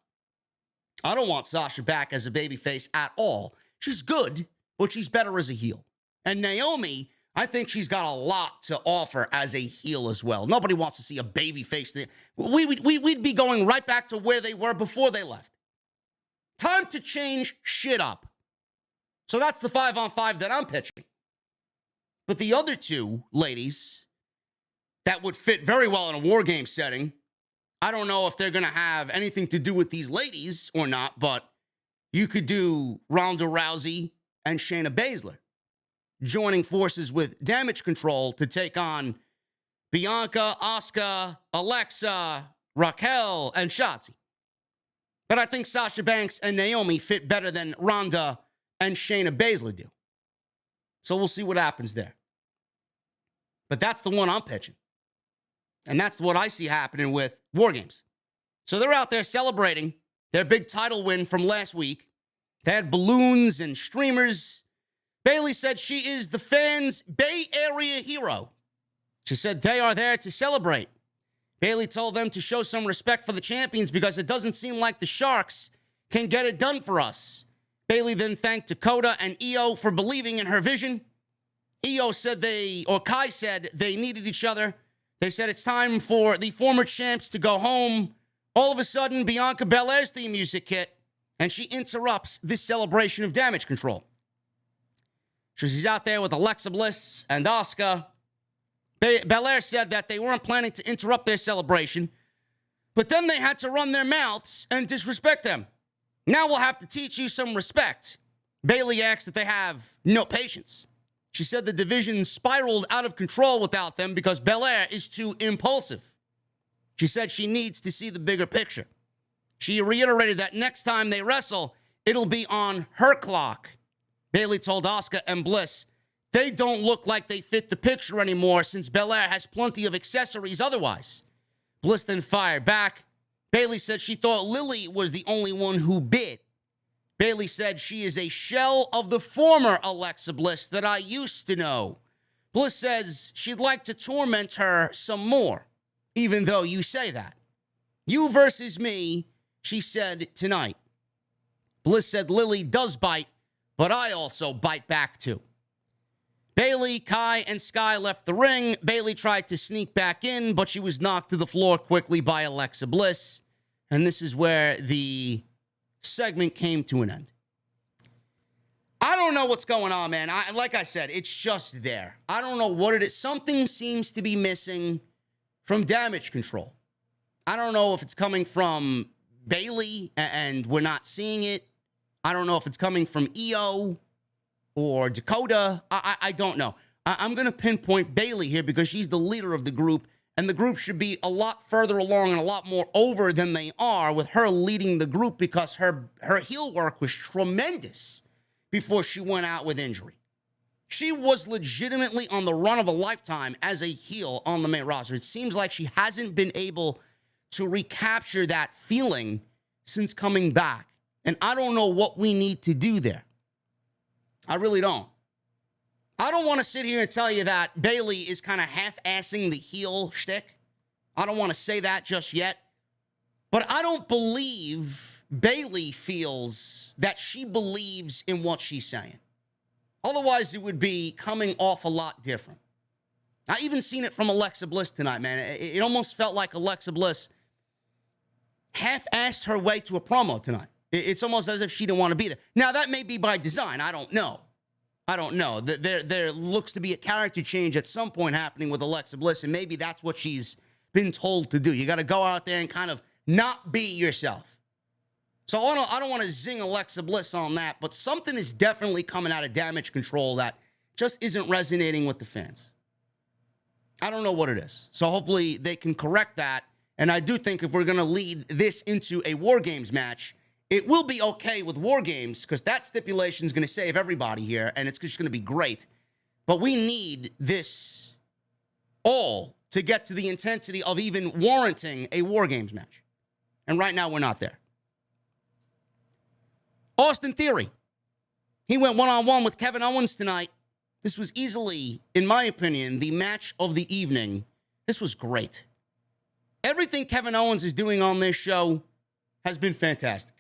I don't want Sasha back as a babyface at all. She's good, but she's better as a heel. And Naomi, I think she's got a lot to offer as a heel as well. Nobody wants to see a babyface. We'd be going right back to where they were before they left. Time to change shit up. So that's the 5-on-5 that I'm pitching. But the other two ladies that would fit very well in a War Game setting, I don't know if they're going to have anything to do with these ladies or not, but you could do Ronda Rousey and Shayna Baszler joining forces with Damage Control to take on Bianca, Asuka, Alexa, Raquel, and Shotzi. But I think Sasha Banks and Naomi fit better than Ronda and Shayna Baszler do. So we'll see what happens there. But that's the one I'm pitching. And that's what I see happening with War Games. So they're out there celebrating their big title win from last week. They had balloons and streamers. Bayley said she is the fans' Bay Area hero. She said they are there to celebrate. Bayley told them to show some respect for the champions because it doesn't seem like the Sharks can get it done for us. Bayley then thanked Dakota and Io for believing in her vision. Kai said they needed each other. They said it's time for the former champs to go home. All of a sudden, Bianca Belair's theme music hit, and she interrupts this celebration of Damage Control. So she's out there with Alexa Bliss and Asuka. Belair said that they weren't planning to interrupt their celebration, but then they had to run their mouths and disrespect them. Now we'll have to teach you some respect. Bayley asked that they have no patience. She said the division spiraled out of control without them because Belair is too impulsive. She said she needs to see the bigger picture. She reiterated that next time they wrestle, it'll be on her clock. Bayley told Asuka and Bliss they don't look like they fit the picture anymore since Belair has plenty of accessories otherwise. Bliss then fired back. Bayley said she thought Lily was the only one who bit. Bayley said she is a shell of the former Alexa Bliss that I used to know. Bliss says she'd like to torment her some more, even though you say that. You versus me, she said tonight. Bliss said Lily does bite, but I also bite back too. Bayley, Kai, and Sky left the ring. Bayley tried to sneak back in, but she was knocked to the floor quickly by Alexa Bliss. And this is where the segment came to an end. I don't know what's going on, man. Like I said, it's just there. I don't know what it is. Something seems to be missing from Damage Control. I don't know if it's coming from Bayley and we're not seeing it. I don't know if it's coming from Io or Dakota. I don't know. I'm going to pinpoint Bayley here because she's the leader of the group, and the group should be a lot further along and a lot more over than they are with her leading the group because her heel work was tremendous before she went out with injury. She was legitimately on the run of a lifetime as a heel on the main roster. It seems like she hasn't been able to recapture that feeling since coming back. And I don't know what we need to do there. I really don't. I don't want to sit here and tell you that Bayley is kind of half-assing the heel shtick. I don't want to say that just yet. But I don't believe Bayley feels that she believes in what she's saying. Otherwise, it would be coming off a lot different. I even seen it from Alexa Bliss tonight, man. It almost felt like Alexa Bliss half-assed her way to a promo tonight. It's almost as if she didn't want to be there. Now, that may be by design. I don't know. There looks to be a character change at some point happening with Alexa Bliss, and maybe that's what she's been told to do. You got to go out there and kind of not be yourself. So I don't want to zing Alexa Bliss on that, but something is definitely coming out of Damage Control that just isn't resonating with the fans. I don't know what it is. So hopefully they can correct that, and I do think if we're going to lead this into a War Games match, it will be okay with War Games because that stipulation is going to save everybody here, and it's just going to be great. But we need this all to get to the intensity of even warranting a War Games match. And right now, we're not there. Austin Theory He went one-on-one with Kevin Owens tonight. This was easily, in my opinion, the match of the evening. This was great. Everything Kevin Owens is doing on this show has been fantastic.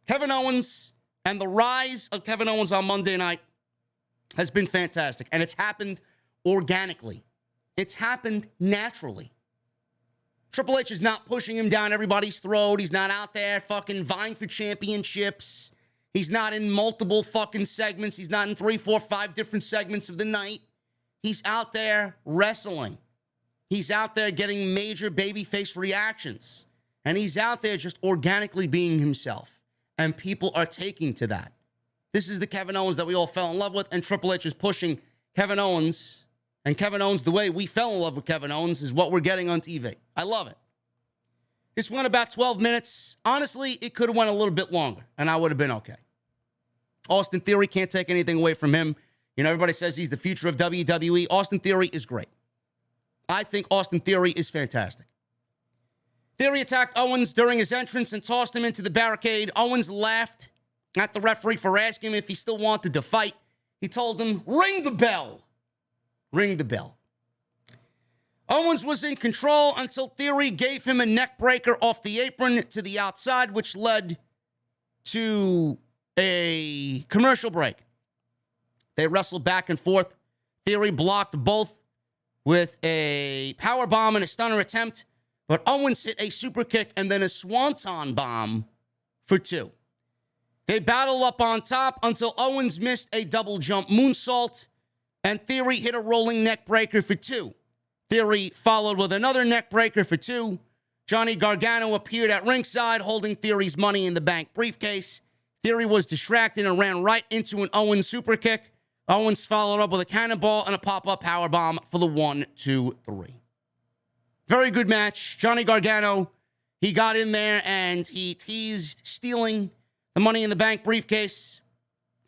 Kevin Owens and the rise of Kevin Owens on Monday night has been fantastic. And it's happened organically. It's happened naturally. Triple H is not pushing him down everybody's throat. He's not out there fucking vying for championships. He's not in multiple fucking segments. He's not in 3, 4, 5 different segments of the night. He's out there wrestling. He's out there getting major babyface reactions. And he's out there just organically being himself. And people are taking to that. This is the Kevin Owens that we all fell in love with. And Triple H is pushing Kevin Owens. And Kevin Owens, the way we fell in love with Kevin Owens, is what we're getting on TV. I love it. This went about 12 minutes. Honestly, it could have went a little bit longer. And I would have been okay. Austin Theory, can't take anything away from him. You know, everybody says he's the future of WWE. Austin Theory is great. I think Austin Theory is fantastic. Theory attacked Owens during his entrance and tossed him into the barricade. Owens laughed at the referee for asking him if he still wanted to fight. He told him, ring the bell. Ring the bell. Owens was in control until Theory gave him a neck breaker off the apron to the outside, which led to a commercial break. They wrestled back and forth. Theory blocked both with a powerbomb and a stunner attempt, but Owens hit a super kick and then a swanton bomb for 2. They battle up on top until Owens missed a double jump moonsault, and Theory hit a rolling neck breaker for 2. Theory followed with another neck breaker for 2. Johnny Gargano appeared at ringside holding Theory's Money in the Bank briefcase. Theory was distracted and ran right into an Owens super kick. Owens followed up with a cannonball and a pop-up powerbomb for the 1, 2, 3. Very good match. Johnny Gargano, he got in there and he teased stealing the Money in the Bank briefcase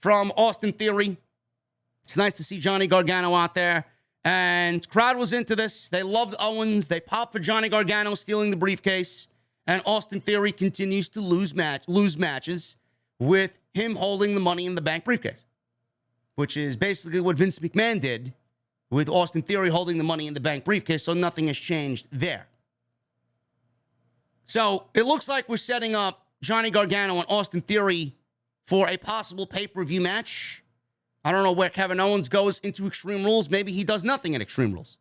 from Austin Theory. It's nice to see Johnny Gargano out there. And crowd was into this. They loved Owens. They popped for Johnny Gargano stealing the briefcase. And Austin Theory continues to lose matches with him holding the Money in the Bank briefcase, which is basically what Vince McMahon did with Austin Theory holding the Money in the Bank briefcase, so nothing has changed there. So it looks like we're setting up Johnny Gargano and Austin Theory for a possible pay-per-view match. I don't know where Kevin Owens goes into Extreme Rules. Maybe he does nothing in Extreme Rules.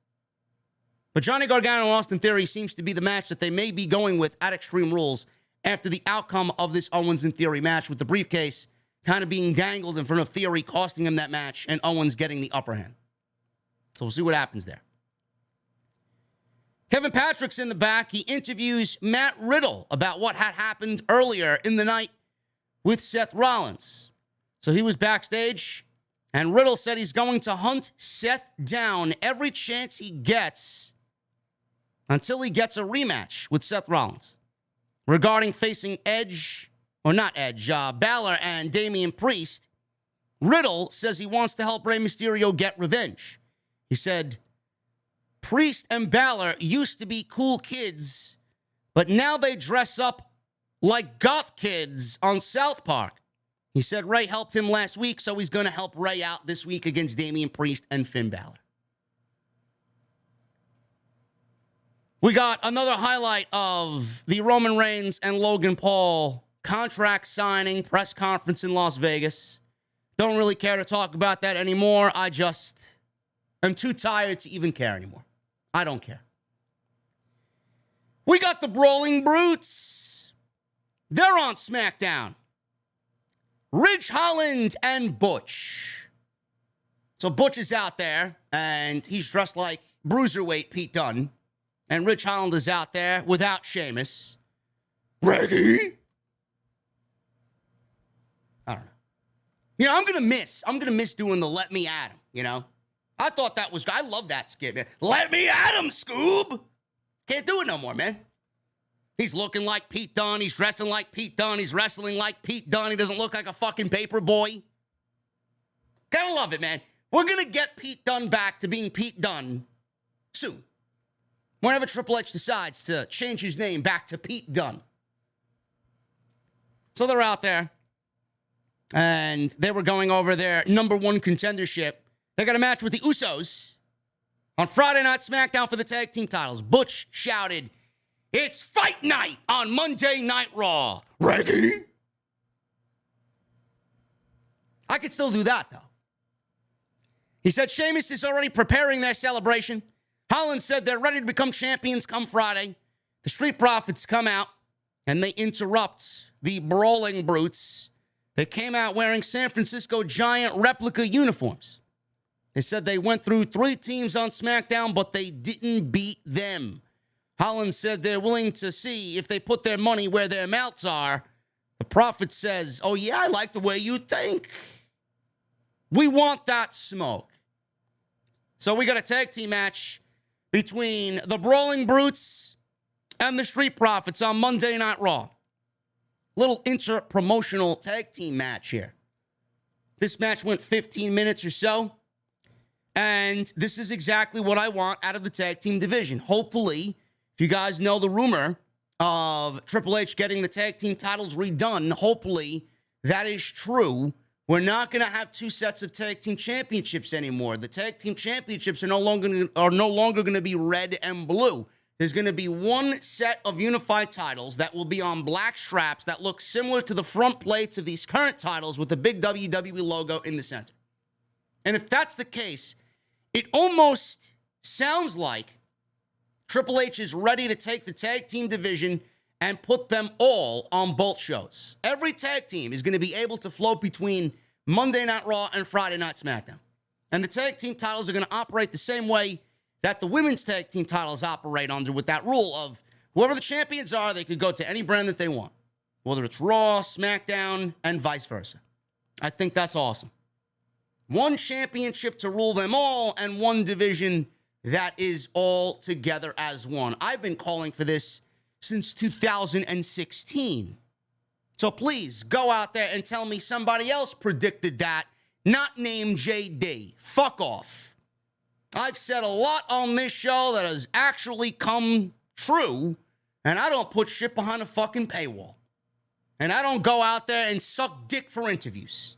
But Johnny Gargano and Austin Theory seems to be the match that they may be going with at Extreme Rules after the outcome of this Owens and Theory match, with the briefcase kind of being dangled in front of Theory, costing him that match, and Owens getting the upper hand. So we'll see what happens there. Kevin Patrick's in the back. He interviews Matt Riddle about what had happened earlier in the night with Seth Rollins. So he was backstage, and Riddle said he's going to hunt Seth down every chance he gets until he gets a rematch with Seth Rollins. Regarding facing Balor and Damian Priest, Riddle says he wants to help Rey Mysterio get revenge. He said, Priest and Balor used to be cool kids, but now they dress up like goth kids on South Park. He said Rey helped him last week, so he's going to help Rey out this week against Damian Priest and Finn Balor. We got another highlight of the Roman Reigns and Logan Paul contract signing press conference in Las Vegas. Don't really care to talk about that anymore. I just am too tired to even care anymore. I don't care. We got the Brawling Brutes. They're on SmackDown. Ridge Holland and Butch. So Butch is out there, and he's dressed like Bruiserweight Pete Dunne. And Ridge Holland is out there without Sheamus. Ready? I don't know. You know, I'm gonna miss doing the Let Me At Him, you know? I thought that was, I love that skit, man. Let me at him, Scoob! Can't do it no more, man. He's looking like Pete Dunne. He's dressing like Pete Dunne. He's wrestling like Pete Dunne. He doesn't look like a fucking paper boy. Gotta love it, man. We're gonna get Pete Dunne back to being Pete Dunne soon. Whenever Triple H decides to change his name back to Pete Dunne. So they're out there. and they were going over their number one contendership. They got a match with the Usos on Friday Night SmackDown for the tag team titles. Butch shouted, "It's fight night on Monday Night Raw. Ready?" I could still do that, though. He said Sheamus is already preparing their celebration. Holland said they're ready to become champions come Friday. The Street Profits come out, and they interrupt the Brawling Brutes. They came out wearing San Francisco Giant replica uniforms. They said they went through 3 teams on SmackDown, but they didn't beat them. Holland said they're willing to see if they put their money where their mouths are. The Prophet says, "Oh, yeah, I like the way you think. We want that smoke." So we got a tag team match between the Brawling Brutes and the Street Profits on Monday Night Raw. Little inter-promotional tag team match here. This match went 15 minutes or so. And this is exactly what I want out of the tag team division. Hopefully, if you guys know the rumor of Triple H getting the tag team titles redone, hopefully that is true. We're not going to have 2 sets of tag team championships anymore. The tag team championships are no longer going to be red and blue. There's going to be 1 set of unified titles that will be on black straps that look similar to the front plates of these current titles with the big WWE logo in the center. And if that's the case, it almost sounds like Triple H is ready to take the tag team division and put them all on both shows. Every tag team is going to be able to float between Monday Night Raw and Friday Night SmackDown. And the tag team titles are going to operate the same way that the women's tag team titles operate under, with that rule of whoever the champions are, they could go to any brand that they want, whether it's Raw, SmackDown, and vice versa. I think that's awesome. 1 championship to rule them all, and 1 division that is all together as one. I've been calling for this since 2016. So please go out there and tell me somebody else predicted that, not named JD. Fuck off. I've said a lot on this show that has actually come true, and I don't put shit behind a fucking paywall. And I don't go out there and suck dick for interviews.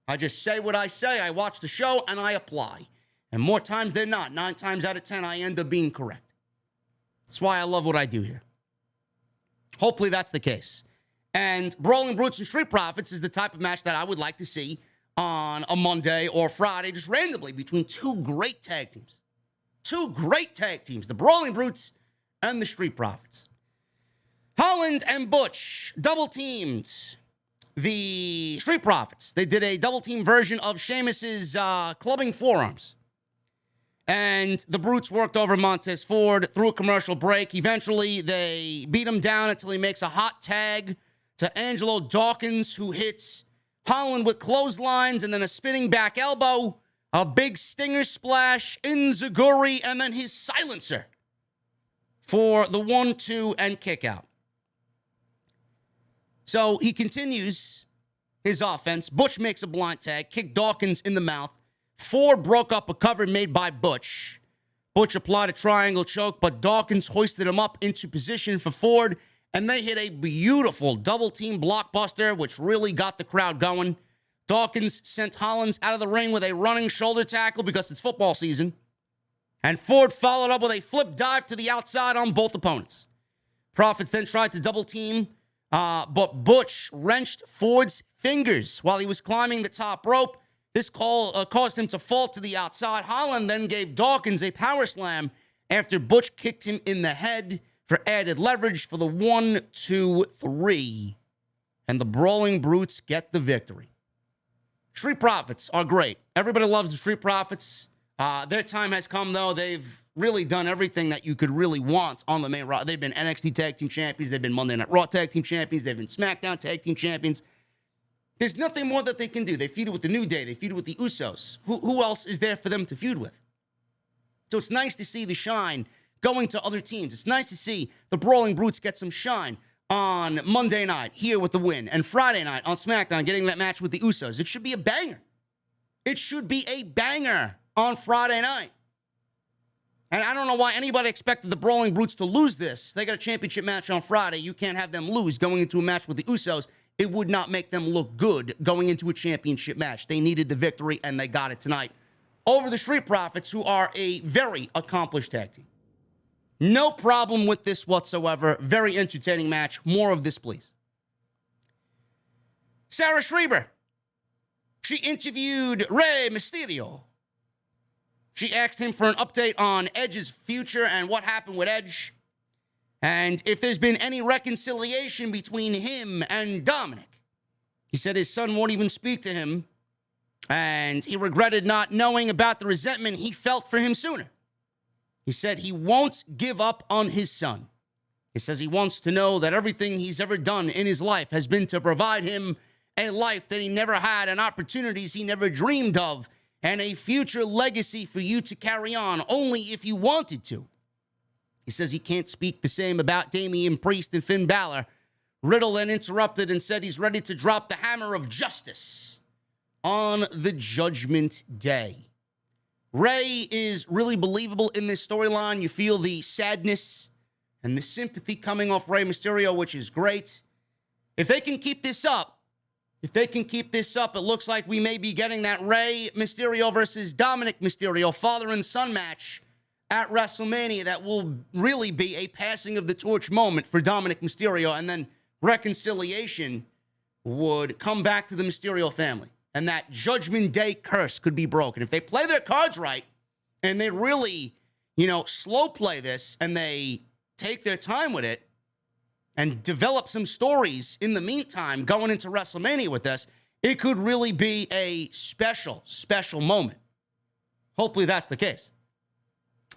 I just say what I say, I watch the show, and I apply. And more times than not, 9 times out of 10, I end up being correct. That's why I love what I do here. Hopefully that's the case. And Brawling Brutes and Street Profits is the type of match that I would like to see on a Monday or Friday, just randomly, between 2 great tag teams. 2 great tag teams, the Brawling Brutes and the Street Profits. Holland and Butch double-teamed the Street Profits. They did a double-team version of Sheamus's clubbing forearms. And the Brutes worked over Montez Ford through a commercial break. Eventually, they beat him down until he makes a hot tag to Angelo Dawkins, who hits Holland with clotheslines and then a spinning back elbow, a big stinger splash, Enziguri, and then his silencer for the 1-2 and kick out. So he continues his offense. Butch makes a blind tag, kicked Dawkins in the mouth. Ford broke up a cover made by Butch. Butch applied a triangle choke, but Dawkins hoisted him up into position for Ford, and they hit a beautiful double-team blockbuster, which really got the crowd going. Dawkins sent Holland out of the ring with a running shoulder tackle because it's football season, and Ford followed up with a flip dive to the outside on both opponents. Profits then tried to double-team, but Butch wrenched Ford's fingers while he was climbing the top rope. This call caused him to fall to the outside. Holland then gave Dawkins a power slam after Butch kicked him in the head for added leverage for the 1-2-3. And the Brawling Brutes get the victory. Street Profits are great. Everybody loves the Street Profits. Their time has come, though. They've really done everything that you could really want on the main roster. They've been NXT Tag Team Champions. They've been Monday Night Raw Tag Team Champions. They've been SmackDown Tag Team Champions. There's nothing more that they can do. They feud with the New Day. They feud with the Usos. Who else is there for them to feud with? So it's nice to see the shine going to other teams. It's nice to see the Brawling Brutes get some shine on Monday night here with the win, and Friday night on SmackDown getting that match with the Usos. It should be a banger. It should be a banger on Friday night. And I don't know why anybody expected the Brawling Brutes to lose this. They got a championship match on Friday. You can't have them lose going into a match with the Usos it would not make them look good going into a championship match. They needed the victory, and they got it tonight over the Street Profits, who are a very accomplished tag team. No problem with this whatsoever. Very entertaining match. More of this, please. Sarah Schreiber. She interviewed Rey Mysterio. She asked him for an update on Edge's future and what happened with Edge, and if there's been any reconciliation between him and Dominic. He said his son won't even speak to him, and he regretted not knowing about the resentment he felt for him sooner. He said he won't give up on his son. He says he wants to know that everything he's ever done in his life has been to provide him a life that he never had and opportunities he never dreamed of and a future legacy for you to carry on only if you wanted to. He says he can't speak the same about Damian Priest and Finn Balor. Riddle then interrupted and said he's ready to drop the hammer of justice on the Judgment Day. Rey is really believable in this storyline. You feel the sadness and the sympathy coming off Rey Mysterio, which is great. If they can keep this up, it looks like we may be getting that Rey Mysterio versus Dominic Mysterio father and son match at WrestleMania. That will really be a passing of the torch moment for Dominic Mysterio, and then reconciliation would come back to the Mysterio family. And that Judgment Day curse could be broken. If they play their cards right and they really, slow play this and they take their time with it and develop some stories in the meantime going into WrestleMania with this, it could really be a special, special moment. Hopefully that's the case.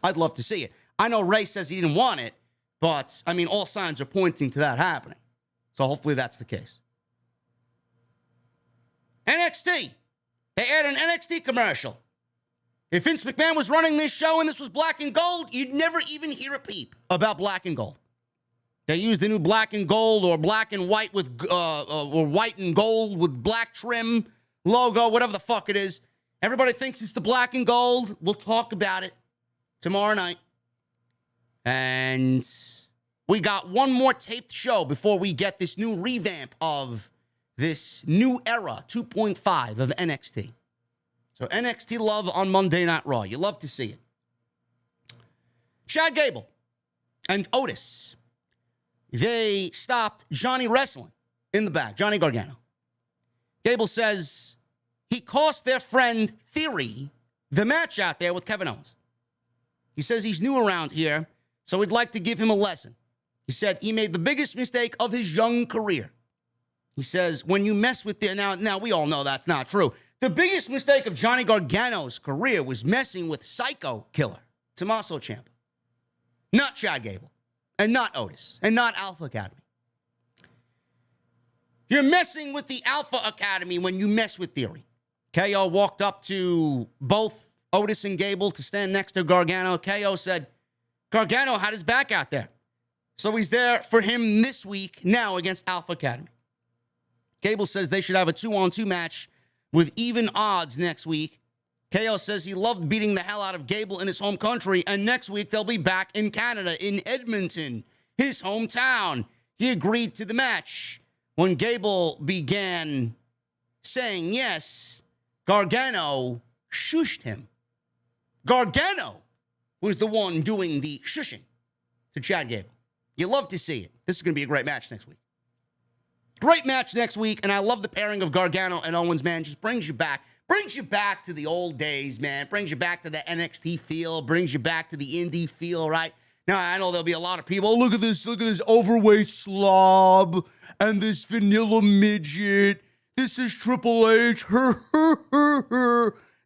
I'd love to see it. I know Rey says he didn't want it, but, all signs are pointing to that happening. So hopefully that's the case. NXT. They aired an NXT commercial. If Vince McMahon was running this show and this was black and gold, you'd never even hear a peep about black and gold. They used the new black and gold or black and white with, or white and gold with black trim logo, whatever the fuck it is. Everybody thinks it's the black and gold. We'll talk about it tomorrow night. And we got one more taped show before we get this new revamp of this new era 2.5 of NXT. So NXT love on Monday Night Raw. You love to see it. Chad Gable and Otis. They stopped Johnny wrestling in the back. Johnny Gargano. Gable says he cost their friend Theory the match out there with Kevin Owens. He says he's new around here, so he'd like to give him a lesson. He said he made the biggest mistake of his young career. He says, when you mess with the... Now, we all know that's not true. The biggest mistake of Johnny Gargano's career was messing with Psycho Killer, Tommaso Ciampa. Not Chad Gable, and not Otis, and not Alpha Academy. You're messing with the Alpha Academy when you mess with Theory. KO walked up to both Otis and Gable to stand next to Gargano. KO said, Gargano had his back out there. So he's there for him this week now against Alpha Academy. Gable says they should have a 2-on-2 match with even odds next week. KO says he loved beating the hell out of Gable in his home country, and next week they'll be back in Canada, in Edmonton, his hometown. He agreed to the match. When Gable began saying yes, Gargano shushed him. Gargano was the one doing the shushing to Chad Gable. You love to see it. This is going to be a great match next week. Great match next week, and I love the pairing of Gargano and Owens, man. Just brings you back to the old days, man. Brings you back to the NXT feel, brings you back to the indie feel, right? Now, I know there'll be a lot of people, look at this overweight slob and this vanilla midget. This is Triple H.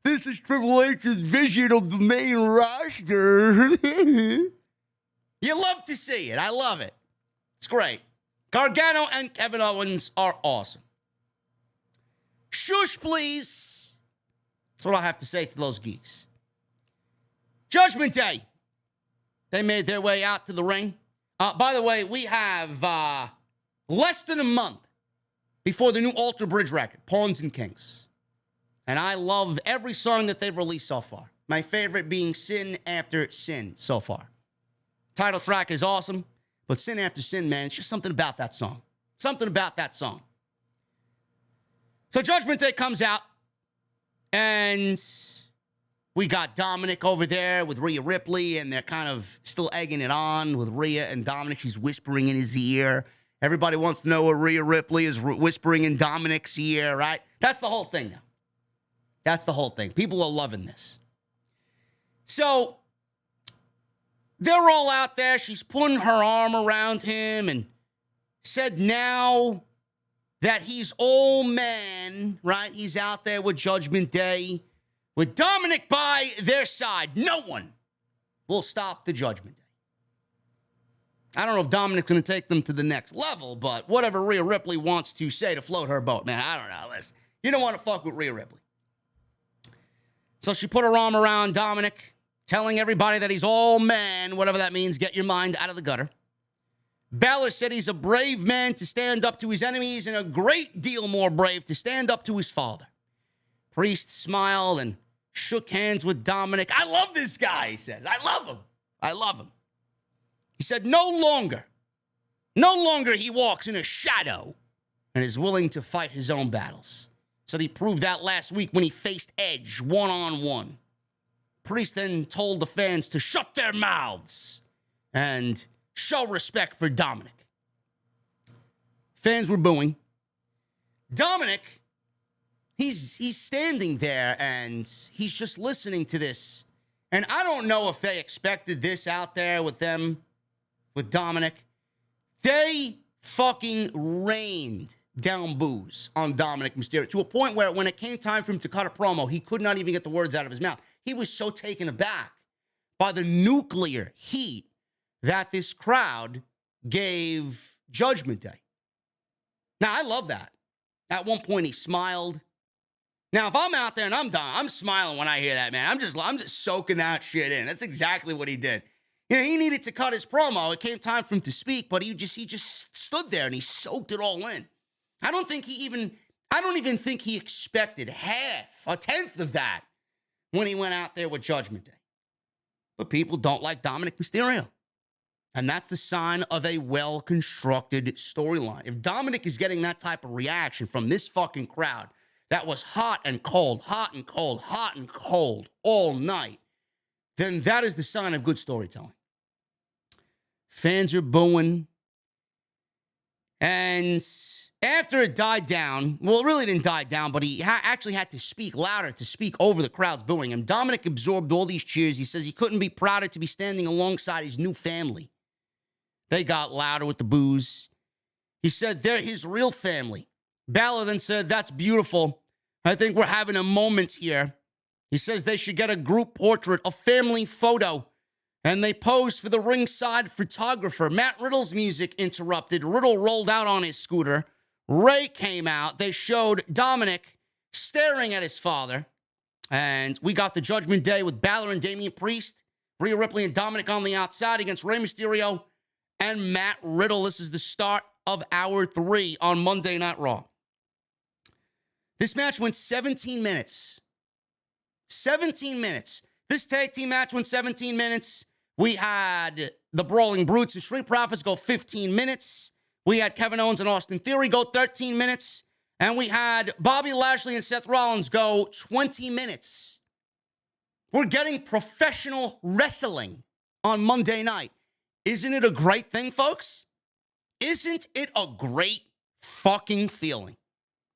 This is Triple H's vision of the main roster. You love to see it. I love it. It's great. Gargano and Kevin Owens are awesome. Shush, please. That's what I have to say to those geeks. Judgment Day. They made their way out to the ring. By the way, we have less than a month before the new Alter Bridge record, Pawns and Kings. And I love every song that they've released so far. My favorite being Sin After Sin so far. Title track is awesome. But Sin After Sin, man, it's just something about that song. Something about that song. So Judgment Day comes out, and we got Dominic over there with Rhea Ripley, and they're kind of still egging it on with Rhea and Dominic. She's whispering in his ear. Everybody wants to know what Rhea Ripley is whispering in Dominic's ear, right? That's the whole thing now. That's the whole thing. People are loving this. So they're all out there. She's putting her arm around him and said now that he's all man, right? He's out there with Judgment Day. With Dominic by their side, no one will stop the Judgment Day. I don't know if Dominic's going to take them to the next level, but whatever Rhea Ripley wants to say to float her boat, man, I don't know. Listen, you don't want to fuck with Rhea Ripley. So she put her arm around Dominic, telling everybody that he's all man, whatever that means, get your mind out of the gutter. Balor said he's a brave man to stand up to his enemies and a great deal more brave to stand up to his father. Priest smiled and shook hands with Dominic. I love this guy, he says. I love him. I love him. He said, no longer he walks in a shadow and is willing to fight his own battles. Said he proved that last week when he faced Edge one-on-one. Priest then told the fans to shut their mouths and show respect for Dominic. Fans were booing. Dominic, he's standing there and he's just listening to this. And I don't know if they expected this out there with them, with Dominic. They fucking rained down boos on Dominic Mysterio to a point where when it came time for him to cut a promo, he could not even get the words out of his mouth. He was so taken aback by the nuclear heat that this crowd gave Judgment Day. Now, I love that. At one point, he smiled. Now, if I'm out there and I'm done, I'm smiling when I hear that, man. I'm just soaking that shit in. That's exactly what he did. You know, he needed to cut his promo. It came time for him to speak, but he just stood there and he soaked it all in. I don't even think he expected a tenth of that when he went out there with Judgment Day. But people don't like Dominic Mysterio. And that's the sign of a well-constructed storyline. If Dominic is getting that type of reaction from this fucking crowd that was hot and cold, hot and cold, hot and cold all night, then that is the sign of good storytelling. Fans are booing. And after it died down, well, it really didn't die down, but he actually had to speak louder to speak over the crowd's booing him. Dominic absorbed all these cheers. He says he couldn't be prouder to be standing alongside his new family. They got louder with the boos. He said they're his real family. Balor then said, that's beautiful. I think we're having a moment here. He says they should get a group portrait, a family photo. And they posed for the ringside photographer. Matt Riddle's music interrupted. Riddle rolled out on his scooter. Ray came out. They showed Dominic staring at his father. And we got the Judgment Day with Balor and Damian Priest, Rhea Ripley and Dominic on the outside against Rey Mysterio and Matt Riddle. This is the start of Hour 3 on Monday Night Raw. This match went 17 minutes. 17 minutes. This tag team match went 17 minutes. We had the Brawling Brutes and Street Profits go 15 minutes. We had Kevin Owens and Austin Theory go 13 minutes. And we had Bobby Lashley and Seth Rollins go 20 minutes. We're getting professional wrestling on Monday night. Isn't it a great thing, folks? Isn't it a great fucking feeling?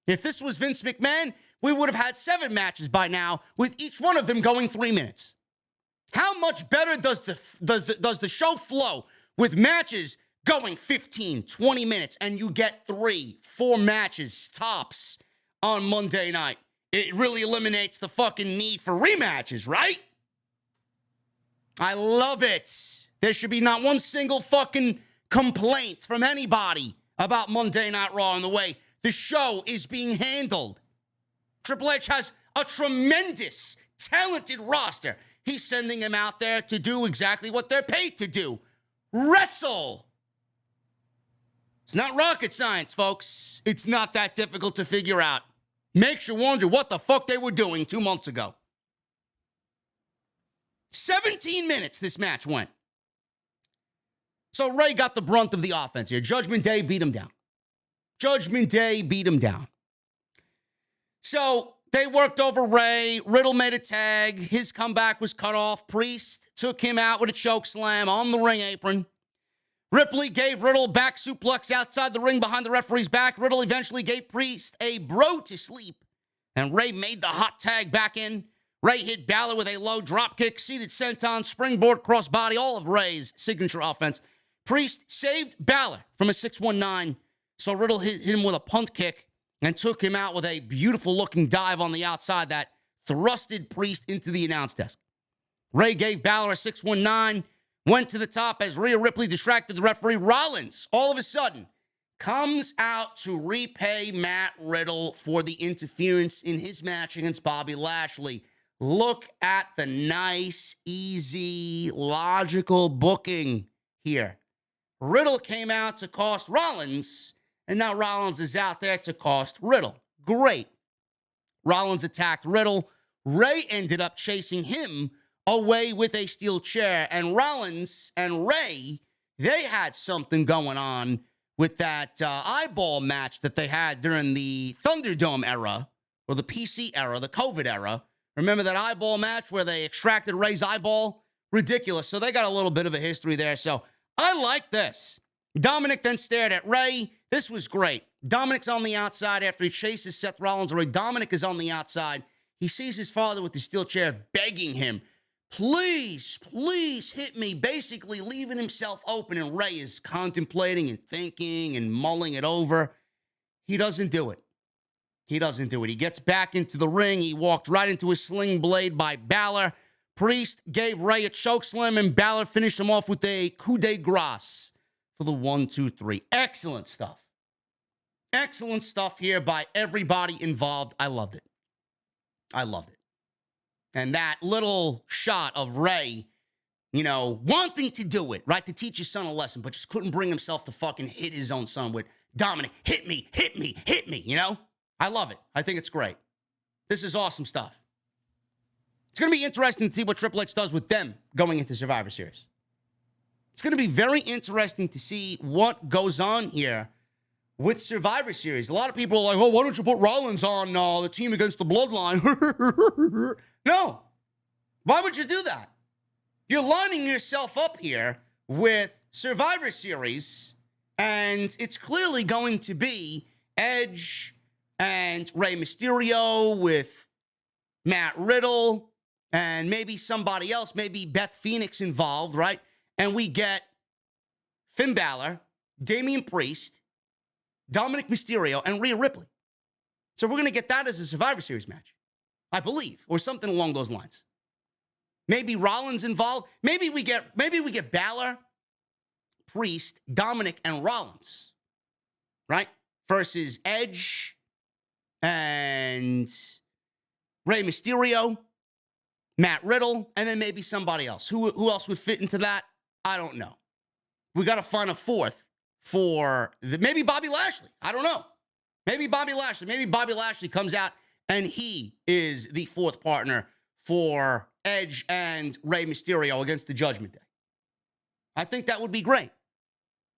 If this was Vince McMahon, we would have had 7 matches by now, with each one of them going 3 minutes. How much better does the show flow with matches going 15, 20 minutes, and you get 3, 4 matches tops on Monday night? It really eliminates the fucking need for rematches, right? I love it. There should be not one single fucking complaint from anybody about Monday Night Raw and the way the show is being handled. Triple H has a tremendous, talented roster. He's sending them out there to do exactly what they're paid to do. Wrestle. It's not rocket science, folks. It's not that difficult to figure out. Makes you wonder what the fuck they were doing 2 months ago. 17 minutes this match went. So Ray got the brunt of the offense here. Judgment Day beat him down. Judgment Day beat him down. So they worked over Ray. Riddle made a tag. His comeback was cut off. Priest took him out with a choke slam on the ring apron. Ripley gave Riddle a back suplex outside the ring behind the referee's back. Riddle eventually gave Priest a bro to sleep. And Ray made the hot tag back in. Ray hit Balor with a low dropkick, seated senton, springboard crossbody, all of Ray's signature offense. Priest saved Balor from a 619. So Riddle hit him with a punt kick and took him out with a beautiful-looking dive on the outside that thrusted Priest into the announce desk. Ray gave Balor a 619, went to the top as Rhea Ripley distracted the referee. Rollins, all of a sudden, comes out to repay Matt Riddle for the interference in his match against Bobby Lashley. Look at the nice, easy, logical booking here. Riddle came out to cost Rollins, and now Rollins is out there to cost Riddle. Great. Rollins attacked Riddle. Ray ended up chasing him away with a steel chair. And Rollins and Ray, they had something going on with that eyeball match that they had during the Thunderdome era, or the PC era, the COVID era. Remember that eyeball match where they extracted Ray's eyeball? Ridiculous. So they got a little bit of a history there. So I like this. Dominic then stared at Ray. This was great. Dominic's on the outside after he chases Seth Rollins away. Dominic is on the outside. He sees his father with the steel chair begging him, please, please hit me, basically leaving himself open. And Ray is contemplating and thinking and mulling it over. He doesn't do it. He doesn't do it. He gets back into the ring. He walked right into a sling blade by Balor. Priest gave Ray a chokeslam, and Balor finished him off with a coup de grace for the 1, 2, 3. Excellent stuff. Excellent stuff here by everybody involved. I loved it. I loved it. And that little shot of Ray, you know, wanting to do it, right, to teach his son a lesson, but just couldn't bring himself to fucking hit his own son with, Dominic, hit me, hit me, hit me, you know? I love it. I think it's great. This is awesome stuff. It's going to be interesting to see what Triple H does with them going into Survivor Series. It's going to be very interesting to see what goes on here with Survivor Series. A lot of people are like, oh, why don't you put Rollins on the team against the Bloodline? No. Why would you do that? You're lining yourself up here with Survivor Series, and it's clearly going to be Edge and Rey Mysterio with Matt Riddle and maybe somebody else, maybe Beth Phoenix involved, right? And we get Finn Balor, Damian Priest, Dominic Mysterio, and Rhea Ripley. So we're going to get that as a Survivor Series match, I believe, or something along those lines. Maybe Rollins involved. Maybe we get Balor, Priest, Dominic, and Rollins, right? Versus Edge and Rey Mysterio, Matt Riddle, and then maybe somebody else. Who else would fit into that? I don't know. We got to find a fourth for maybe Bobby Lashley. I don't know. Maybe Bobby Lashley. Maybe Bobby Lashley comes out and he is the fourth partner for Edge and Rey Mysterio against the Judgment Day. I think that would be great.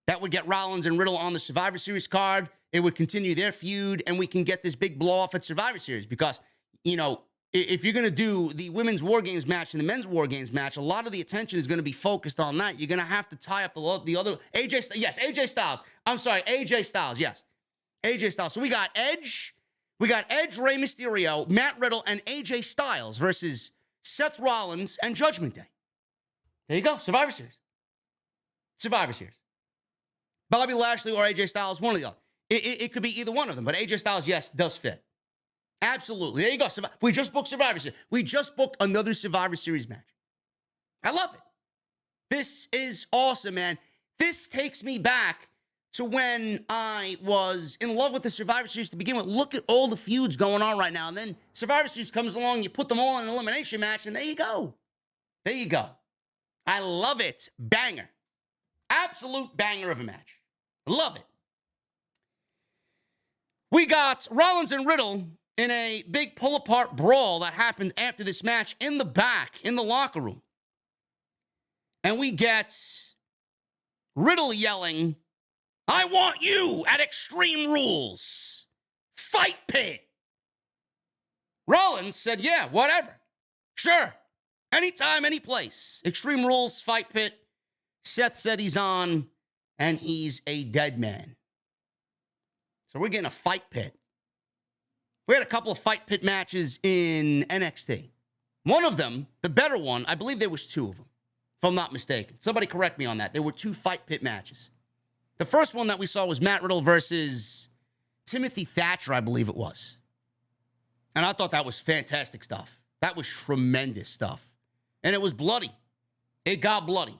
That would get Rollins and Riddle on the Survivor Series card. It would continue their feud, and we can get this big blow-off at Survivor Series because, you know, if you're going to do the women's War Games match and the men's War Games match, a lot of the attention is going to be focused on that. You're going to have to tie up the other... AJ Styles. I'm sorry, AJ Styles, yes. AJ Styles. So we got Edge, Rey Mysterio, Matt Riddle, and AJ Styles versus Seth Rollins and Judgment Day. There you go, Survivor Series. Survivor Series. Bobby Lashley or AJ Styles, one of the other. It could be either one of them, but AJ Styles, yes, does fit. Absolutely. There you go. We just booked Survivor Series. We just booked another Survivor Series match. I love it. This is awesome, man. This takes me back to when I was in love with the Survivor Series to begin with. Look at all the feuds going on right now. And then Survivor Series comes along, you put them all in an elimination match, and there you go. There you go. I love it. Banger. Absolute banger of a match. Love it. We got Rollins and Riddle in a big pull-apart brawl that happened after this match in the back, in the locker room. And we get Riddle yelling, I want you at Extreme Rules. Fight Pit. Rollins said, yeah, whatever. Sure. Anytime, any place. Extreme Rules, Fight Pit. Seth said he's on, and he's a dead man. So we're getting a Fight Pit. We had a couple of Fight Pit matches in NXT. One of them, the better one, I believe there was two of them, if I'm not mistaken. Somebody correct me on that. There were two Fight Pit matches. The first one that we saw was Matt Riddle versus Timothy Thatcher, I believe it was. And I thought that was fantastic stuff. That was tremendous stuff. And it was bloody. It got bloody.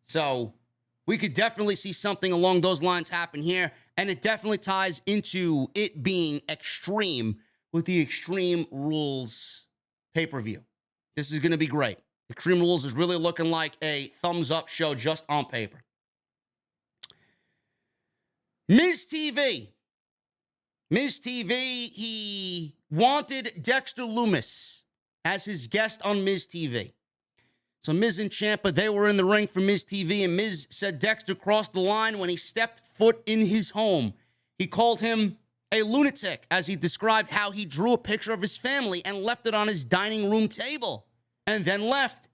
So we could definitely see something along those lines happen here. And it definitely ties into it being extreme with the Extreme Rules pay-per-view. This is going to be great. Extreme Rules is really looking like a thumbs-up show just on paper. Miz TV. Miz TV, he wanted Dexter Lumis as his guest on Miz TV. So Miz and Ciampa, they were in the ring for Miz TV, and Miz said Dexter crossed the line when he stepped foot in his home. He called him a lunatic as he described how he drew a picture of his family and left it on his dining room table and then left.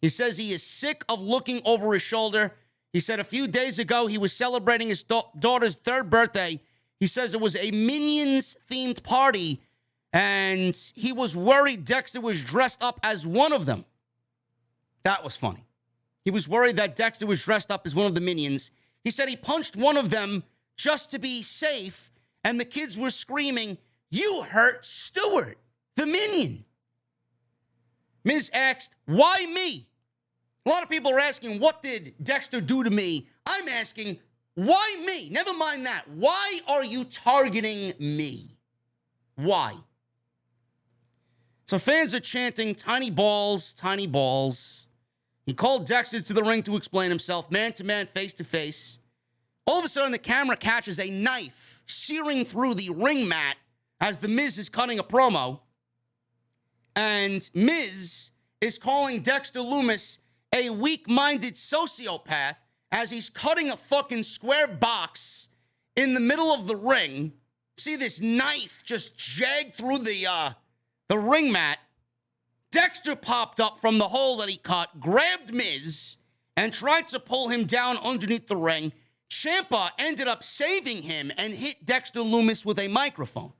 He says he is sick of looking over his shoulder. He said a few days ago he was celebrating his daughter's third birthday. He says it was a Minions-themed party, and he was worried Dexter was dressed up as one of them. That was funny. He was worried that Dexter was dressed up as one of the Minions. He said he punched one of them just to be safe, and the kids were screaming, "You hurt Stewart, the Minion." Miz asked, why me? A lot of people are asking, what did Dexter do to me? I'm asking, why me? Never mind that. Why are you targeting me? Why? So fans are chanting, tiny balls, tiny balls. He called Dexter to the ring to explain himself, man-to-man, face-to-face. All of a sudden, the camera catches a knife searing through the ring mat as The Miz is cutting a promo. And Miz is calling Dexter Lumis a weak-minded sociopath as he's cutting a fucking square box in the middle of the ring. See this knife just jagged through the ring mat. Dexter popped up from the hole that he cut, grabbed Miz, and tried to pull him down underneath the ring. Ciampa ended up saving him and hit Dexter Lumis with a microphone.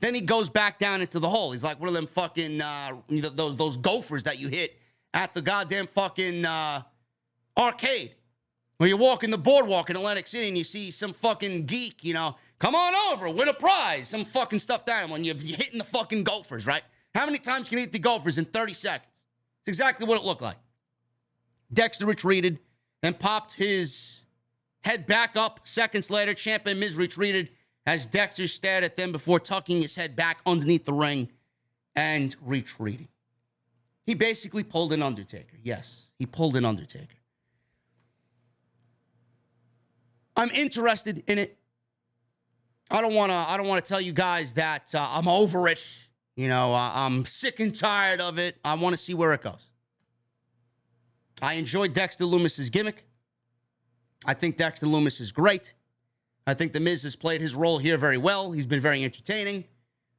Then he goes back down into the hole. He's like one of them fucking, those gophers that you hit at the goddamn fucking arcade. Where you walk in the boardwalk in Atlantic City and you see some fucking geek, come on over, win a prize, some fucking stuffed animal, and you're hitting the fucking gophers, right? How many times can you hit the gophers in 30 seconds? It's exactly what it looked like. Dexter retreated, then popped his head back up. Seconds later, Ciampa and Miz retreated as Dexter stared at them before tucking his head back underneath the ring and retreating. He basically pulled an Undertaker. Yes, he pulled an Undertaker. I'm interested in it. I don't want to tell you guys that I'm over it. I'm sick and tired of it. I want to see where it goes. I enjoyed Dexter Lumis' gimmick. I think Dexter Lumis is great. I think The Miz has played his role here very well. He's been very entertaining.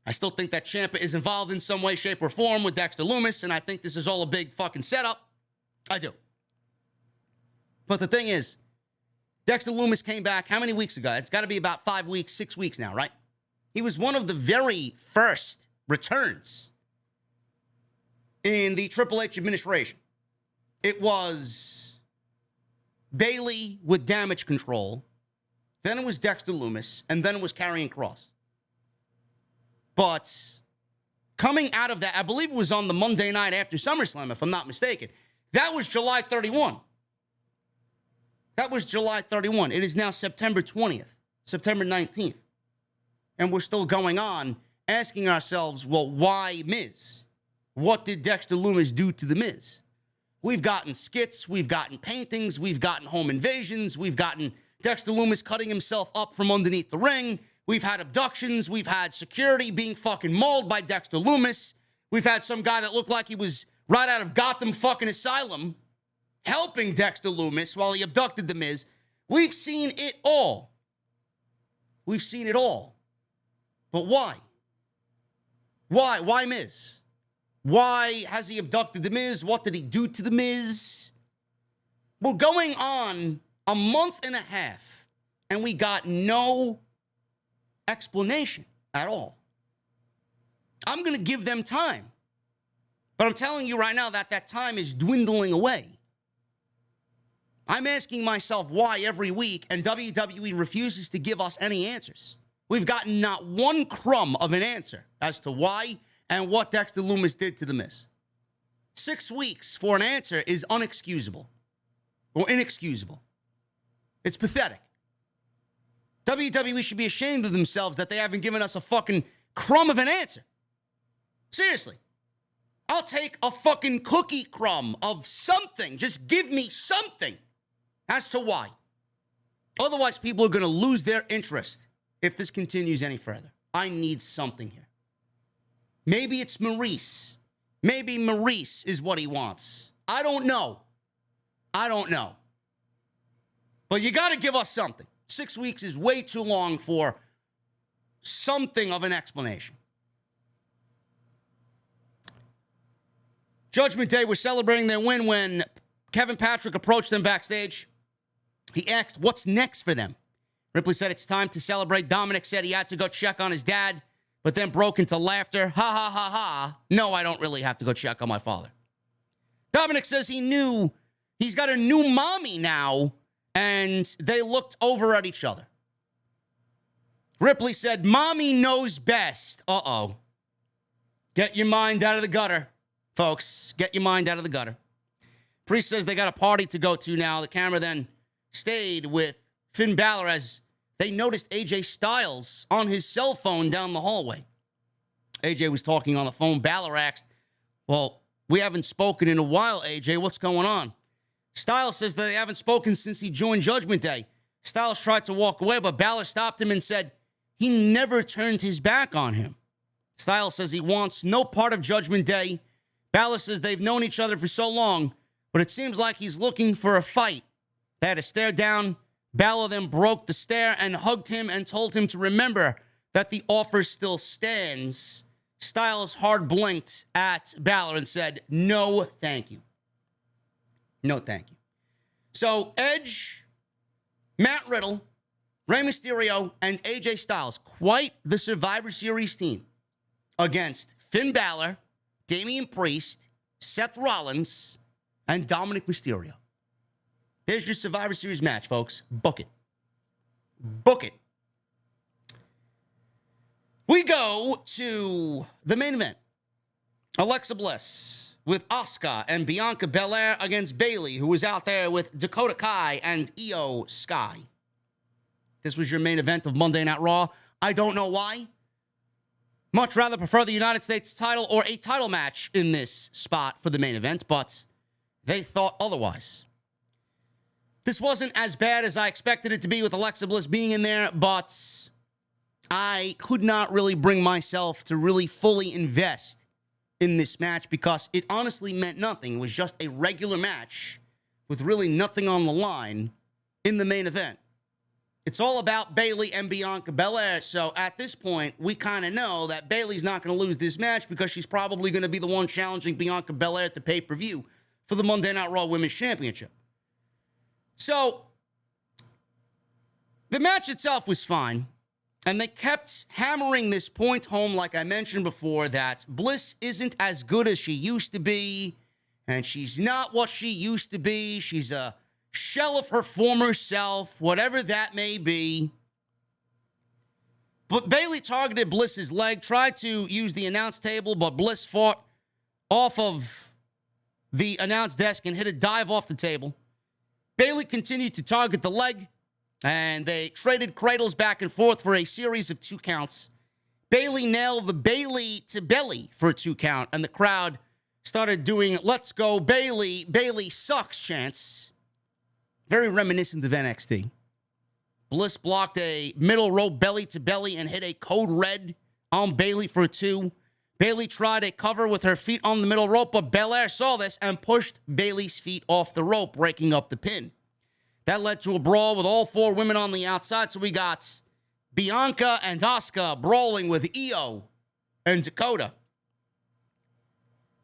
I still think that Ciampa is involved in some way, shape, or form with Dexter Lumis, and I think this is all a big fucking setup. I do. But the thing is, Dexter Lumis came back how many weeks ago? It's got to be about 5 weeks, 6 weeks now, right? He was one of the very first returns in the Triple H administration. It was Bayley with Damage Control. Then it was Dexter Lumis, and then it was Karrion Kross. But coming out of that, I believe it was on the Monday night after SummerSlam, if I'm not mistaken. That was July 31. That was July 31. It is now September 20th, September 19th. And we're still going on asking ourselves, well, why Miz? What did Dexter Lumis do to The Miz? We've gotten skits, we've gotten paintings, we've gotten home invasions, we've gotten Dexter Lumis cutting himself up from underneath the ring. We've had abductions. We've had security being fucking mauled by Dexter Lumis. We've had some guy that looked like he was right out of Gotham fucking Asylum helping Dexter Lumis while he abducted The Miz. We've seen it all. We've seen it all. But why? Why? Why Miz? Why has he abducted The Miz? What did he do to The Miz? We're going on a month and a half, and we got no explanation at all. I'm going to give them time. But I'm telling you right now that that time is dwindling away. I'm asking myself why every week, and WWE refuses to give us any answers. We've gotten not one crumb of an answer as to why and what Dexter Lumis did to The Miz. 6 weeks for an answer is unexcusable or inexcusable. It's pathetic. WWE should be ashamed of themselves that they haven't given us a fucking crumb of an answer. Seriously. I'll take a fucking cookie crumb of something. Just give me something as to why. Otherwise, people are going to lose their interest if this continues any further. I need something here. Maybe it's Maurice. Maybe Maurice is what he wants. I don't know. But you got to give us something. 6 weeks is way too long for something of an explanation. Judgment Day was celebrating their win when Kevin Patrick approached them backstage. He asked, what's next for them? Ripley said it's time to celebrate. Dominic said he had to go check on his dad, but then broke into laughter. Ha, ha, ha, ha. No, I don't really have to go check on my father. Dominic says he's got a new mommy now, and they looked over at each other. Ripley said, mommy knows best. Uh-oh. Get your mind out of the gutter, folks. Get your mind out of the gutter. Priest says they got a party to go to now. The camera then stayed with Finn Balor as they noticed AJ Styles on his cell phone down the hallway. AJ was talking on the phone. Balor asked, well, we haven't spoken in a while, AJ. What's going on? Styles says that they haven't spoken since he joined Judgment Day. Styles tried to walk away, but Balor stopped him and said he never turned his back on him. Styles says he wants no part of Judgment Day. Balor says they've known each other for so long, but it seems like he's looking for a fight. They had a stare down. Balor then broke the stare and hugged him and told him to remember that the offer still stands. Styles hard blinked at Balor and said, no, thank you. No, thank you. So Edge, Matt Riddle, Rey Mysterio, and AJ Styles, quite the Survivor Series team against Finn Balor, Damian Priest, Seth Rollins, and Dominic Mysterio. There's your Survivor Series match, folks. Book it. Book it. We go to the main event. Alexa Bliss with Asuka and Bianca Belair against Bayley, who was out there with Dakota Kai and Io Sky. This was your main event of Monday Night Raw. I don't know why. Much rather prefer the United States title or a title match in this spot for the main event, but they thought otherwise. This wasn't as bad as I expected it to be with Alexa Bliss being in there, but I could not really bring myself to really fully invest in this match because it honestly meant nothing. It was just a regular match with really nothing on the line in the main event. It's all about Bayley and Bianca Belair, so at this point, we kind of know that Bayley's not going to lose this match because she's probably going to be the one challenging Bianca Belair at the pay-per-view for the Monday Night Raw Women's Championship. So, the match itself was fine, and they kept hammering this point home, like I mentioned before, that Bliss isn't as good as she used to be, and she's not what she used to be. She's a shell of her former self, whatever that may be. But Bayley targeted Bliss's leg, tried to use the announce table, but Bliss fought off of the announce desk and hit a dive off the table. Bayley continued to target the leg, and they traded cradles back and forth for a series of 2 counts. Bayley nailed the Bayley to belly for a 2 count, and the crowd started doing "Let's go Bayley, Bayley sucks" chants. Very reminiscent of NXT. Bliss blocked a middle rope belly to belly and hit a code red on Bayley for a 2. Bayley tried a cover with her feet on the middle rope, but Belair saw this and pushed Bayley's feet off the rope, breaking up the pin. That led to a brawl with all 4 women on the outside, so we got Bianca and Asuka brawling with Io and Dakota.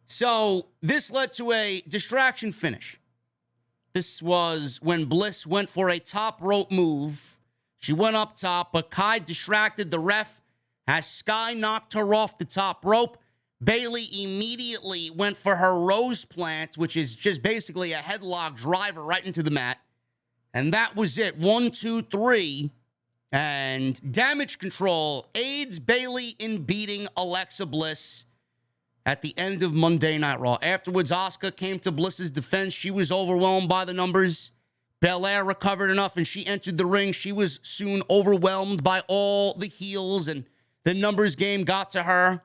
So this led to a distraction finish. This was when Bliss went for a top rope move. She went up top, but Kai distracted the ref as Sky knocked her off the top rope. Bayley immediately went for her rose plant, which is just basically a headlock driver right into the mat. And that was it. 1, 2, 3. And Damage Control aids Bayley in beating Alexa Bliss at the end of Monday Night Raw. Afterwards, Asuka came to Bliss's defense. She was overwhelmed by the numbers. Belair recovered enough, and she entered the ring. She was soon overwhelmed by all the heels, and the numbers game got to her.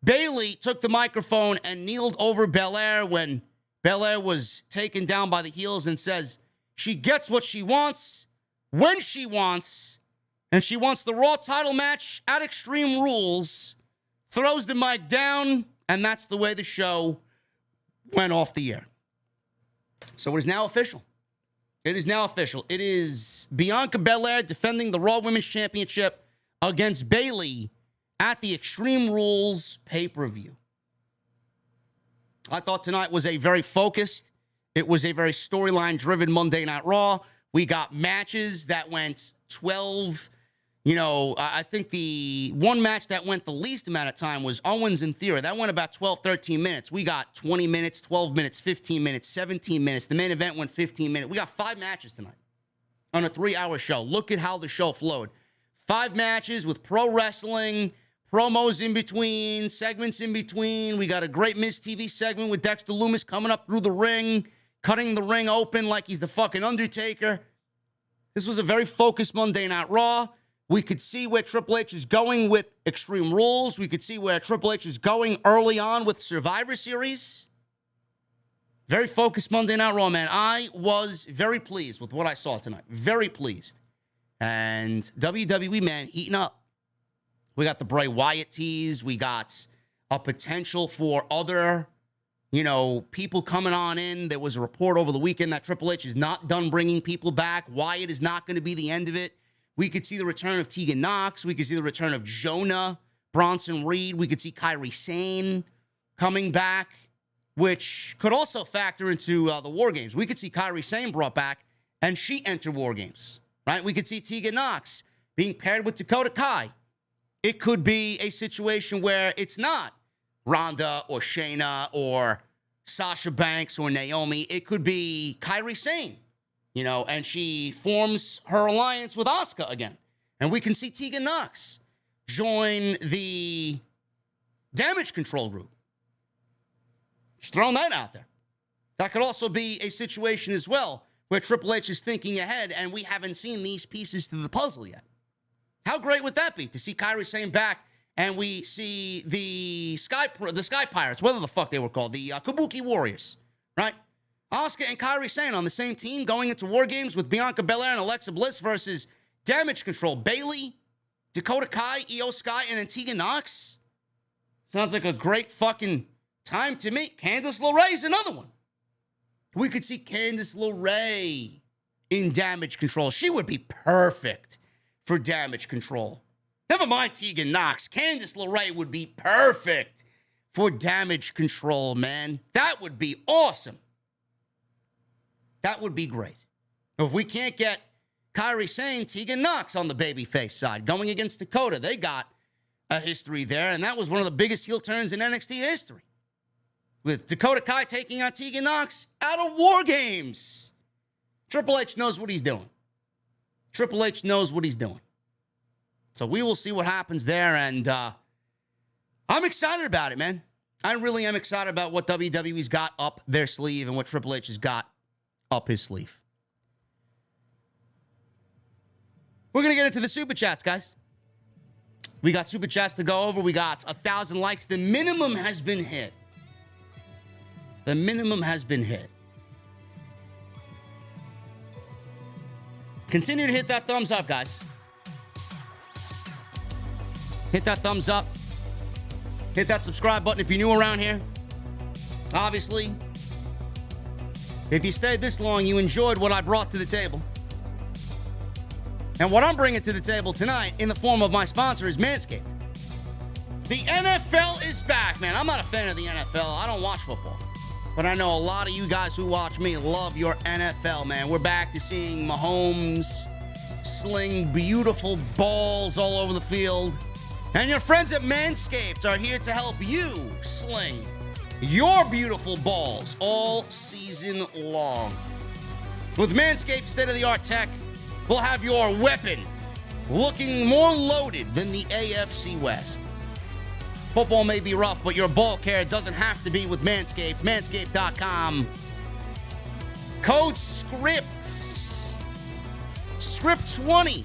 Bayley took the microphone and kneeled over Belair when Belair was taken down by the heels and says she gets what she wants, when she wants, and she wants the Raw title match at Extreme Rules, throws the mic down, and that's the way the show went off the air. So it is now official. It is now official. It is Bianca Belair defending the Raw Women's Championship against Bayley at the Extreme Rules pay-per-view. I thought tonight was a very focused, it was a very storyline-driven Monday Night Raw. We got matches that went 12. I think the one match that went the least amount of time was Owens and Theory. That went about 12, 13 minutes. We got 20 minutes, 12 minutes, 15 minutes, 17 minutes. The main event went 15 minutes. We got 5 matches tonight on a 3-hour show. Look at how the show flowed. 5 matches with pro wrestling, promos in between, segments in between. We got a great Miz TV segment with Dexter Lumis coming up through the ring, cutting the ring open like he's the fucking Undertaker. This was a very focused Monday Night Raw. We could see where Triple H is going with Extreme Rules. We could see where Triple H is going early on with Survivor Series. Very focused Monday Night Raw, man. I was very pleased with what I saw tonight. Very pleased. And WWE, man, heating up. We got the Bray Wyatt tease. We got a potential for other, people coming on in. There was a report over the weekend that Triple H is not done bringing people back. Wyatt is not going to be the end of it. We could see the return of Tegan Knox. We could see the return of Jonah, Bronson Reed. We could see Kairi Sane coming back, which could also factor into the War Games. We could see Kairi Sane brought back, and she entered War Games, right? We could see Tegan Knox being paired with Dakota Kai. It could be a situation where it's not Ronda or Shayna or Sasha Banks or Naomi. It could be Kairi Sane, and she forms her alliance with Asuka again. And we can see Tegan Knox join the Damage Control group. Just throwing that out there. That could also be a situation as well where Triple H is thinking ahead and we haven't seen these pieces to the puzzle yet. How great would that be to see Kairi Sane back and we see the Sky Pirates, whatever the fuck they were called, the Kabuki Warriors, right? Asuka and Kairi Sane on the same team going into War Games with Bianca Belair and Alexa Bliss versus Damage Control. Bayley, Dakota Kai, Io Sky, and then Tegan Knox. Sounds like a great fucking time to me. Candice LeRae's another one. We could see Candice LeRae in Damage Control. She would be perfect for Damage Control. Never mind Tegan Knox. Candice LeRae would be perfect for Damage Control, man. That would be awesome. That would be great. If we can't get Kairi Sane, Tegan Knox on the babyface side, going against Dakota, they got a history there, and that was one of the biggest heel turns in NXT history. With Dakota Kai taking on Tegan Knox out of War Games. Triple H knows what he's doing. Triple H knows what he's doing. So we will see what happens there, and I'm excited about it, man. I really am excited about what WWE's got up their sleeve and what Triple H has got up his sleeve. We're going to get into the Super Chats, guys. We got Super Chats to go over. We got 1,000 likes. The minimum has been hit. The minimum has been hit. Continue to hit that thumbs up, guys. Hit that thumbs up. Hit that subscribe button if you're new around here. Obviously, if you stayed this long, you enjoyed what I brought to the table. And what I'm bringing to the table tonight in the form of my sponsor is Manscaped. The NFL is back, man. I'm not a fan of the NFL. I don't watch football. But I know a lot of you guys who watch me love your NFL, man. We're back to seeing Mahomes sling beautiful balls all over the field. And your friends at Manscaped are here to help you sling your beautiful balls all season long. With Manscaped state-of-the-art tech, we'll have your weapon looking more loaded than the AFC West. Football may be rough, but your ball care doesn't have to be with Manscaped. Manscaped.com. Code SCRIPTS. SCRIPT20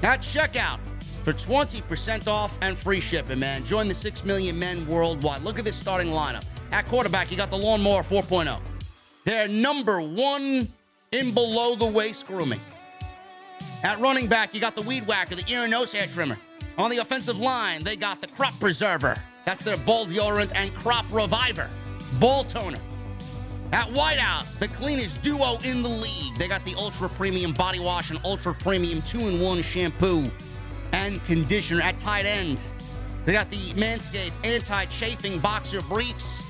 at checkout for 20% off and free shipping, man. Join the 6 million men worldwide. Look at this starting lineup. At quarterback, you got the Lawnmower 4.0. They're number one in below-the-waist grooming. At running back, you got the Weed Whacker, the ear and nose hair trimmer. On the offensive line, they got the Crop Preserver. That's their ball deodorant and Crop Reviver ball toner. At wideout, the cleanest duo in the league. They got the Ultra Premium Body Wash and Ultra Premium 2-in-1 Shampoo and Conditioner. At tight end, they got the Manscaped Anti-Chafing Boxer Briefs.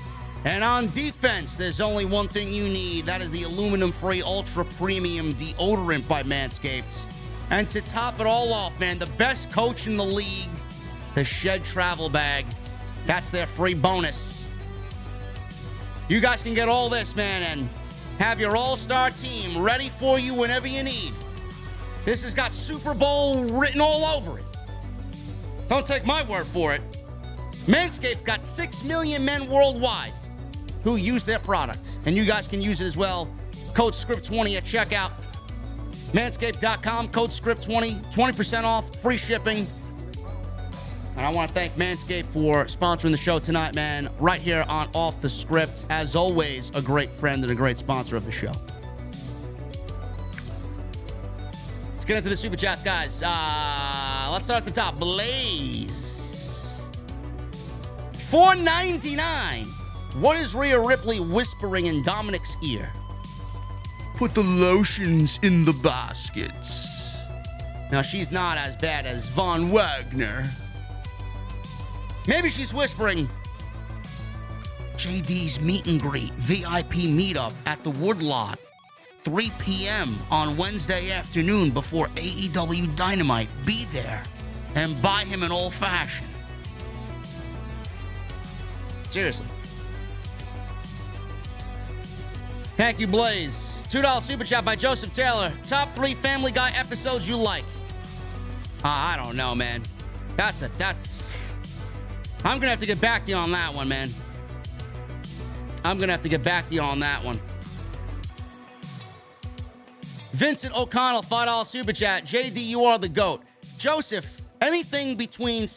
And on defense, there's only one thing you need. That is the aluminum-free Ultra Premium Deodorant by Manscaped. And to top it all off, man, the best coach in the league, the Shed Travel Bag. That's their free bonus. You guys can get all this, man, and have your all-star team ready for you whenever you need. This has got Super Bowl written all over it. Don't take my word for it. Manscaped got 6 million men worldwide who use their product, and you guys can use it as well. Code SCRIPT20 at checkout. Manscaped.com, code SCRIPT20, 20% off, free shipping. And I want to thank Manscaped for sponsoring the show tonight, man, right here on Off the Script. As always, a great friend and a great sponsor of the show. Let's get into the Super Chats, guys. Let's start at the top. Blaze. $4.99. What is Rhea Ripley whispering in Dominic's ear? Put the lotions in the baskets. Now, she's not as bad as Von Wagner. Maybe she's whispering, JD's meet and greet, VIP meetup at the Woodlot, 3 p.m. on Wednesday afternoon before AEW Dynamite. Be there and buy him an old fashioned. Seriously. Thank you, Blaze. $2 super chat by Joseph Taylor. Top 3 Family Guy episodes you like. I don't know, man. That's I'm gonna have to get back to you on that one, man. I'm gonna have to get back to you on that one. Vincent O'Connell, $5 super chat. JD, you are the GOAT. Joseph, anything between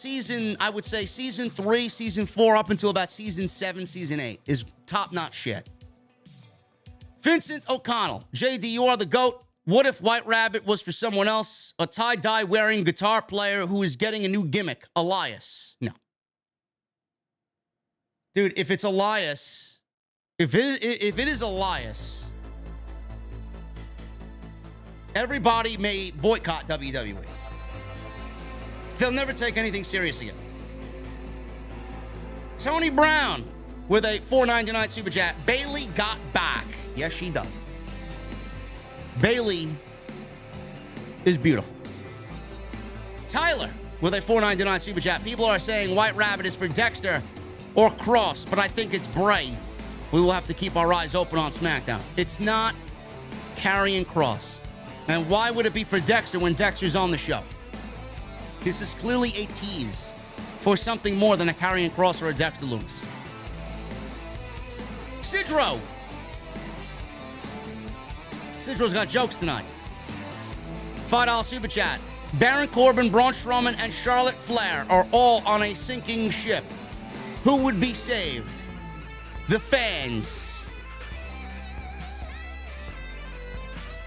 I would say season 3, season 4, up until about season 7, season 8 is top-notch shit. Vincent O'Connell, JD, you are the GOAT. What if White Rabbit was for someone else? A tie-dye wearing guitar player who is getting a new gimmick. Elias. No. Dude, if it's Elias, if it is Elias, everybody may boycott WWE. They'll never take anything serious again. Tony Brown with a $4.99 super chat. Bayley got back. Yes, she does. Bayley is beautiful. Tyler with a $4.99 super chat. People are saying White Rabbit is for Dexter or Cross, but I think it's Bray. We will have to keep our eyes open on SmackDown. It's not Karrion Kross. And why would it be for Dexter when Dexter's on the show? This is clearly a tease for something more than a Karrion Kross or a Dexter Loomis. Sidro. Sidro's got jokes tonight. $5 super chat. Baron Corbin, Braun Strowman, and Charlotte Flair are all on a sinking ship. Who would be saved? The fans.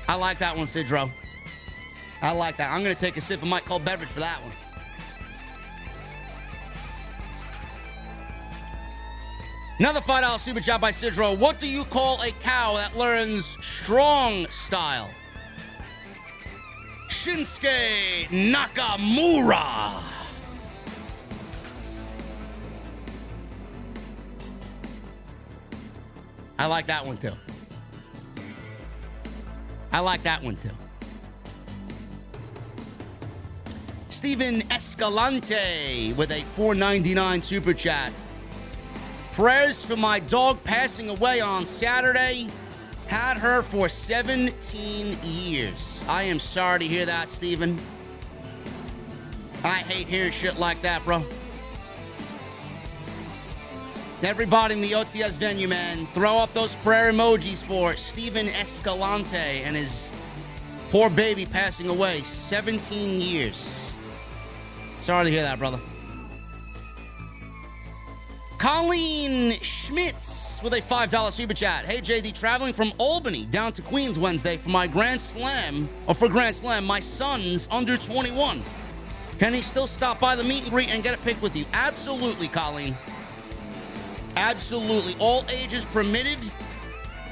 I like that one, Sidro. I like that. I'm going to take a sip of my cold beverage for that one. Another $5 super chat by Sidro. What do you call a cow that learns strong style? Shinsuke Nakamura. I like that one too. I like that one too. Steven Escalante with a $4.99 super chat. Prayers for my dog passing away on Saturday. Had her for 17 years. I am sorry to hear that, Steven. I hate hearing shit like that, bro. Everybody in the OTS venue, man, throw up those prayer emojis for Steven Escalante and his poor baby passing away. 17 years. Sorry to hear that, brother. Colleen Schmitz with a $5 super chat. Hey, JD, traveling from Albany down to Queens Wednesday for my Grand Slam. My son's under 21. Can he still stop by the meet and greet and get a pic with you? Absolutely, Colleen. Absolutely. All ages permitted.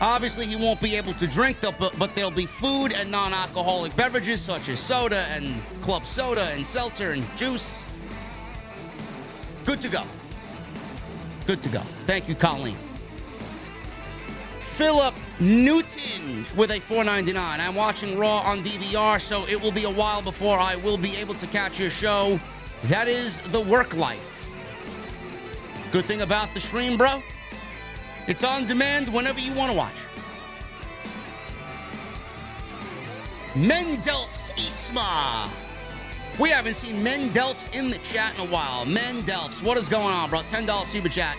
Obviously, he won't be able to drink, but there'll be food and non-alcoholic beverages such as soda and club soda and seltzer and juice. Good to go. Good to go. Thank you, Colleen. Philip Newton with a $4.99. I'm watching Raw on DVR, so it will be a while before I will be able to catch your show. That is the work life. Good thing about the stream, bro. It's on demand whenever you want to watch. Mendelfs Isma. We haven't seen Mendelfs in the chat in a while. Mendelfs, what is going on, bro? $10 super chat.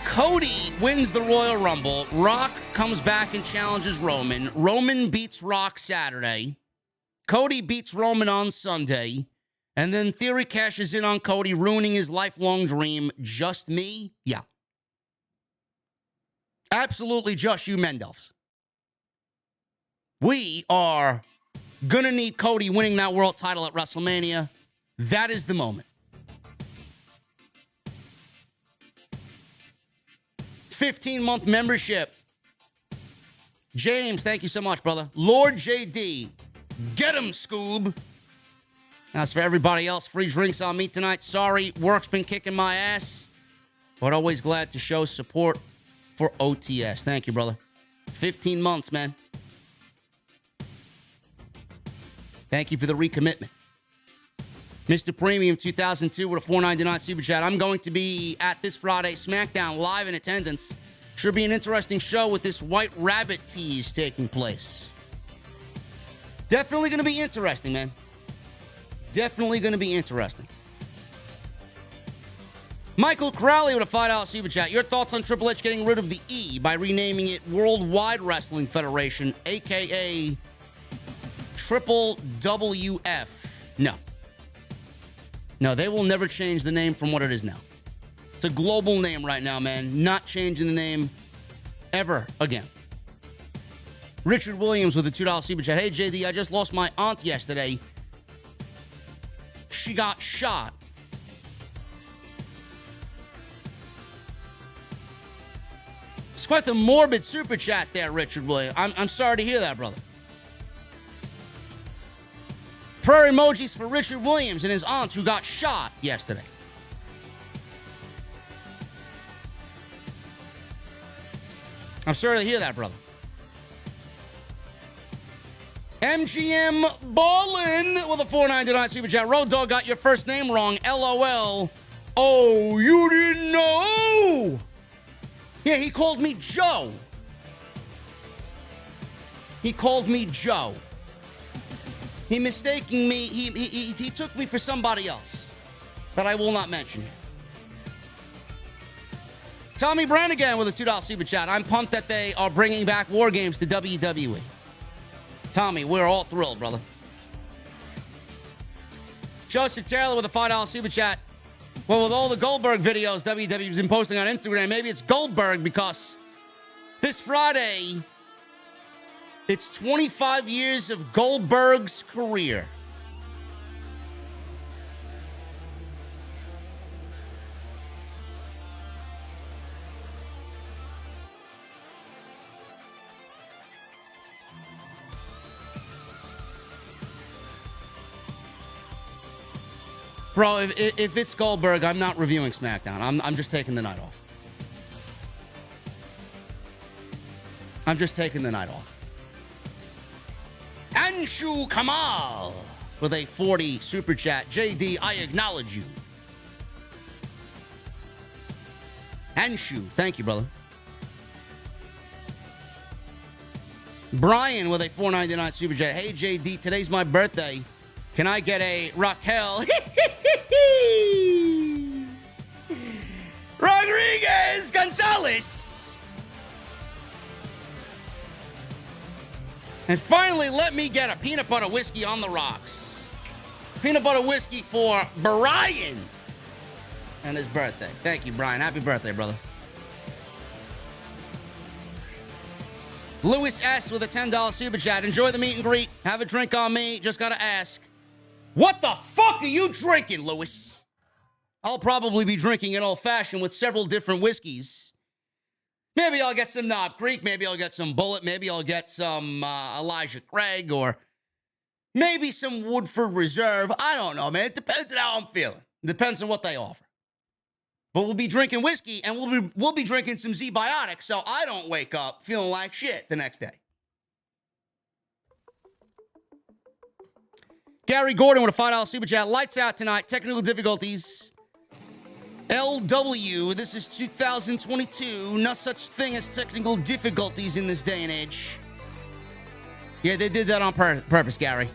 Cody wins the Royal Rumble. Rock comes back and challenges Roman. Roman beats Rock Saturday. Cody beats Roman on Sunday. And then Theory cashes in on Cody, ruining his lifelong dream. Just me? Yeah. Absolutely just you, Mendelfs. We are gonna need Cody winning that world title at WrestleMania. That is the moment. 15-month membership. James, thank you so much, brother. Lord JD, get him, Scoob. As for everybody else, free drinks on me tonight. Sorry, work's been kicking my ass, but always glad to show support for OTS. Thank you, brother. 15 months, man. Thank you for the recommitment. Mr. Premium 2002 with a $4.99 super chat. I'm going to be at this Friday SmackDown live in attendance. Should be an interesting show with this White Rabbit tease taking place. Definitely going to be interesting, man. Definitely going to be interesting. Michael Crowley with a $5 super chat. Your thoughts on Triple H getting rid of the E by renaming it Worldwide Wrestling Federation, a.k.a. Triple WF. No. No, they will never change the name from what it is now. It's a global name right now, man. Not changing the name ever again. Richard Williams with a $2 super chat. Hey, JD, I just lost my aunt yesterday. She got shot. It's quite the morbid super chat there, Richard Williams. I'm sorry to hear that, brother. Prayer emojis for Richard Williams and his aunt who got shot yesterday. I'm sorry to hear that, brother. MGM Ballin with a $4.99 super chat. Road Dogg got your first name wrong. LOL. Oh, you didn't know? Yeah, he called me Joe. He called me Joe. He mistaking me. He took me for somebody else that I will not mention here. Tommy Brannigan with a $2 super chat. I'm pumped that they are bringing back War Games to WWE. Tommy, we're all thrilled, brother. Joseph Taylor with a $5 super chat. Well, with all the Goldberg videos WWE's been posting on Instagram, maybe it's Goldberg because this Friday, it's 25 years of Goldberg's career. Bro, if it's Goldberg, I'm not reviewing SmackDown. I'm just taking the night off. I'm just taking the night off. Anshu Kamal with a 40 super chat. JD, I acknowledge you. Anshu, thank you, brother. Brian with a $4.99 super chat. Hey, JD, today's my birthday. Can I get a Raquel Rodriguez Gonzalez? And finally, let me get a peanut butter whiskey on the rocks. Peanut butter whiskey for Brian and his birthday. Thank you, Brian. Happy birthday, brother. Lewis S. with a $10 super chat. Enjoy the meet and greet. Have a drink on me. Just gotta ask, what the fuck are you drinking, Lewis? I'll probably be drinking an old-fashioned with several different whiskeys. Maybe I'll get some Knob Creek. Maybe I'll get some Bullet. Maybe I'll get some Elijah Craig, or maybe some Woodford Reserve. I don't know, man. It depends on how I'm feeling. It depends on what they offer. But we'll be drinking whiskey, and we'll be drinking some Z-Biotics, so I don't wake up feeling like shit the next day. Gary Gordon with a $5 super chat. Lights out tonight. Technical difficulties. LW, this is 2022. No such thing as technical difficulties in this day and age. Yeah, they did that on purpose, Gary.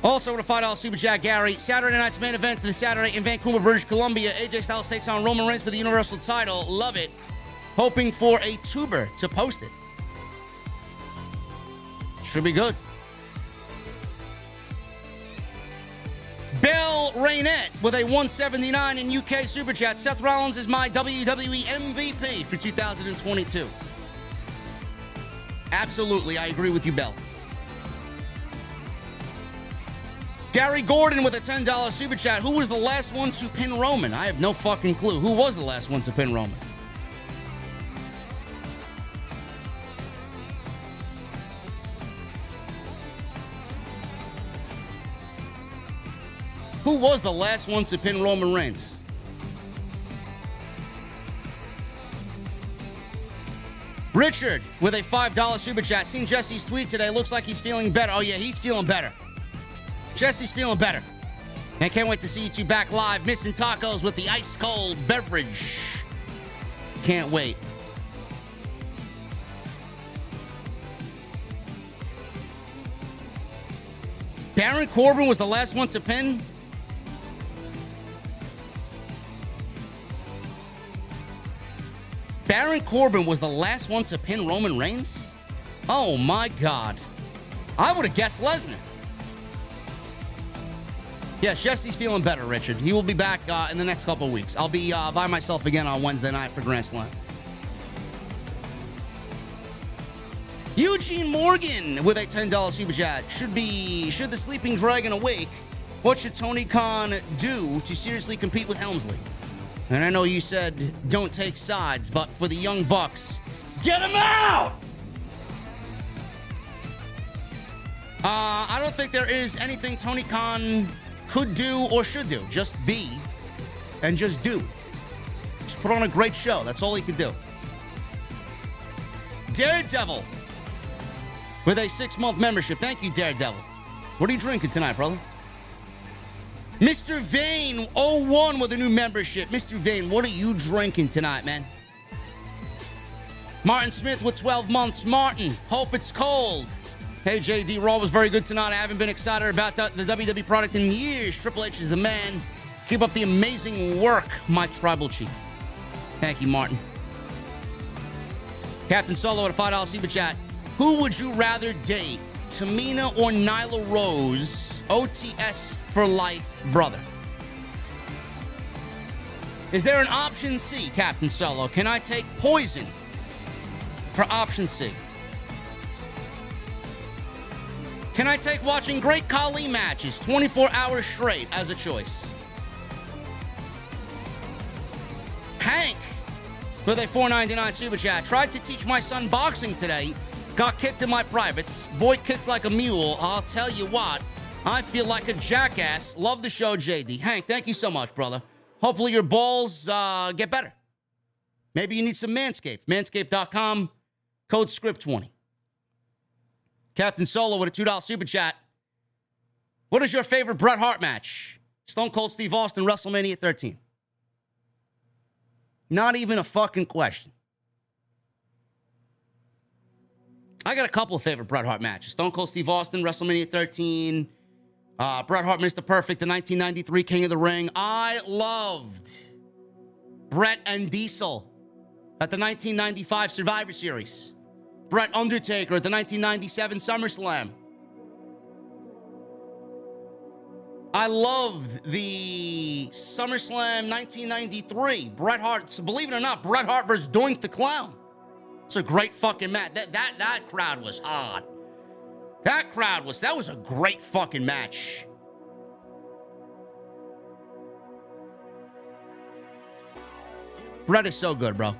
Also with a $5 super chat, Gary. Saturday night's main event this Saturday in Vancouver, British Columbia. AJ Styles takes on Roman Reigns for the Universal title. Love it. Hoping for a tuber to post it. Should be good. Bell Rainette with a $1.79 in UK super chat. Seth Rollins is my WWE MVP for 2022. Absolutely, I agree with you, Bell. Gary Gordon with a $10 super chat. Who was the last one to pin Roman? I have no fucking clue. Who was the last one to pin Roman? Who was the last one to pin Roman Reigns? Richard with a $5 super chat. Seen Jesse's tweet today. Looks like he's feeling better. Oh, yeah, he's feeling better. Jesse's feeling better. And can't wait to see you two back live. Missing tacos with the ice-cold beverage. Can't wait. Baron Corbin was the last one to pin. Baron Corbin was the last one to pin Roman Reigns? Oh, my God. I would have guessed Lesnar. Yeah, Jesse's feeling better, Richard. He will be back in the next couple of weeks. I'll be by myself again on Wednesday night for Grand Slam. Eugene Morgan with a $10 super chat. Should the sleeping dragon awake, what should Tony Khan do to seriously compete with Helmsley? And I know you said don't take sides, but for the Young Bucks, get him out! I don't think there is anything Tony Khan could do or should do. Just be and just do. Just put on a great show. That's all he could do. Daredevil with a 6-month membership. Thank you, Daredevil. What are you drinking tonight, brother? Mr. Vane 01 with a new membership. Mr. Vane, what are you drinking tonight, man? Martin Smith with 12 months. Martin, hope it's cold. Hey, JD, Raw was very good tonight. I haven't been excited about the WWE product in years. Triple H is the man. Keep up the amazing work, my tribal chief. Thank you, Martin. Captain Solo with a $5 super chat. Who would you rather date, Tamina or Nyla Rose? OTS for life, brother. Is there an option C, Captain Solo? Can I take Poison for option C? Can I take watching great Khali matches 24 hours straight as a choice? Hank with a $4.99 super chat. Tried to teach my son boxing today. Got kicked in my privates. Boy kicks like a mule. I'll tell you what. I feel like a jackass. Love the show, JD. Hank, thank you so much, brother. Hopefully your balls get better. Maybe you need some Manscaped. Manscaped.com, code SCRIPT20. Captain Solo with a $2 super chat. What is your favorite Bret Hart match? Stone Cold Steve Austin, WrestleMania 13. Not even a fucking question. I got a couple of favorite Bret Hart matches. Stone Cold Steve Austin, WrestleMania 13. Bret Hart, Mr. Perfect, the 1993 King of the Ring. I loved Bret and Diesel at the 1995 Survivor Series. Bret Undertaker at the 1997 SummerSlam. I loved the SummerSlam 1993. Bret Hart, believe it or not, Bret Hart versus Doink the Clown. It's a great fucking match. That crowd was hard. That was a great fucking match. Bret is so good, bro.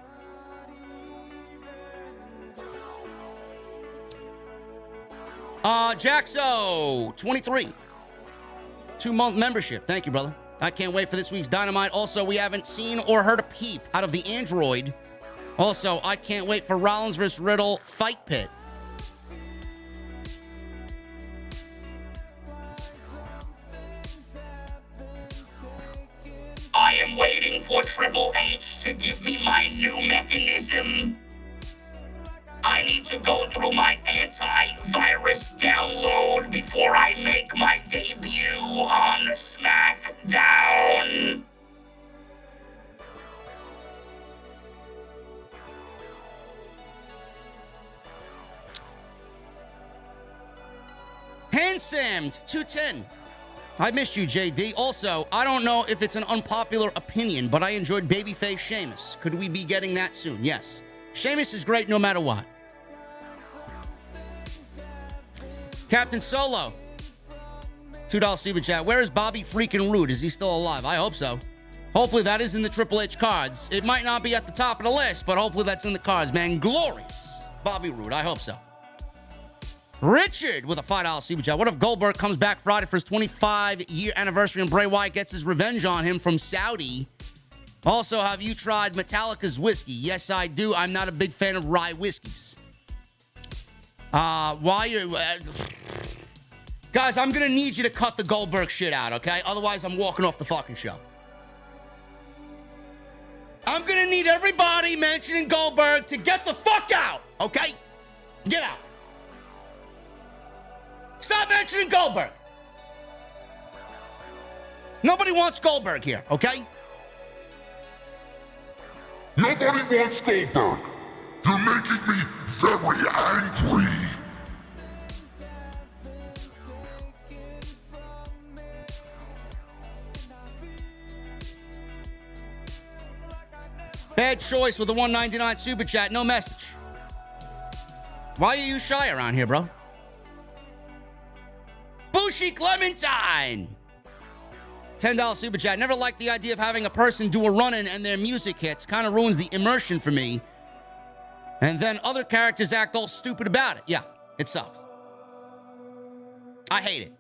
Jaxo, 23. 2-month membership. Thank you, brother. I can't wait for this week's Dynamite. Also, we haven't seen or heard a peep out of the Android. Also, I can't wait for Rollins vs. Riddle Fight Pit. I am waiting for Triple H to give me my new mechanism. I need to go through my antivirus download before I make my debut on SmackDown. Handsammed, 210. I missed you, JD. Also, I don't know if it's an unpopular opinion, but I enjoyed babyface Sheamus. Could we be getting that soon? Yes. Sheamus is great no matter what. Captain Solo, $2 super chat. Where is Bobby freaking Roode? Is he still alive? I hope so. Hopefully that is in the Triple H cards. It might not be at the top of the list, but hopefully that's in the cards, man. Glorious Bobby Roode. I hope so. Richard with a $5 super chat. What if Goldberg comes back Friday for his 25-year anniversary and Bray Wyatt gets his revenge on him from Saudi? Also, have you tried Metallica's whiskey? Yes, I do. I'm not a big fan of rye whiskeys. Guys, I'm going to need you to cut the Goldberg shit out, okay? Otherwise, I'm walking off the fucking show. I'm going to need everybody mentioning Goldberg to get the fuck out, okay? Get out. Stop mentioning Goldberg. Nobody wants Goldberg here, okay? Nobody wants Goldberg. You're making me very angry. Bad choice with the $1.99 super chat. No message. Why are you shy around here, bro? Bushy Clementine. $10 super chat. Never liked the idea of having a person do a run-in and their music hits. Kind of ruins the immersion for me. And then other characters act all stupid about it. Yeah, it sucks. I hate it.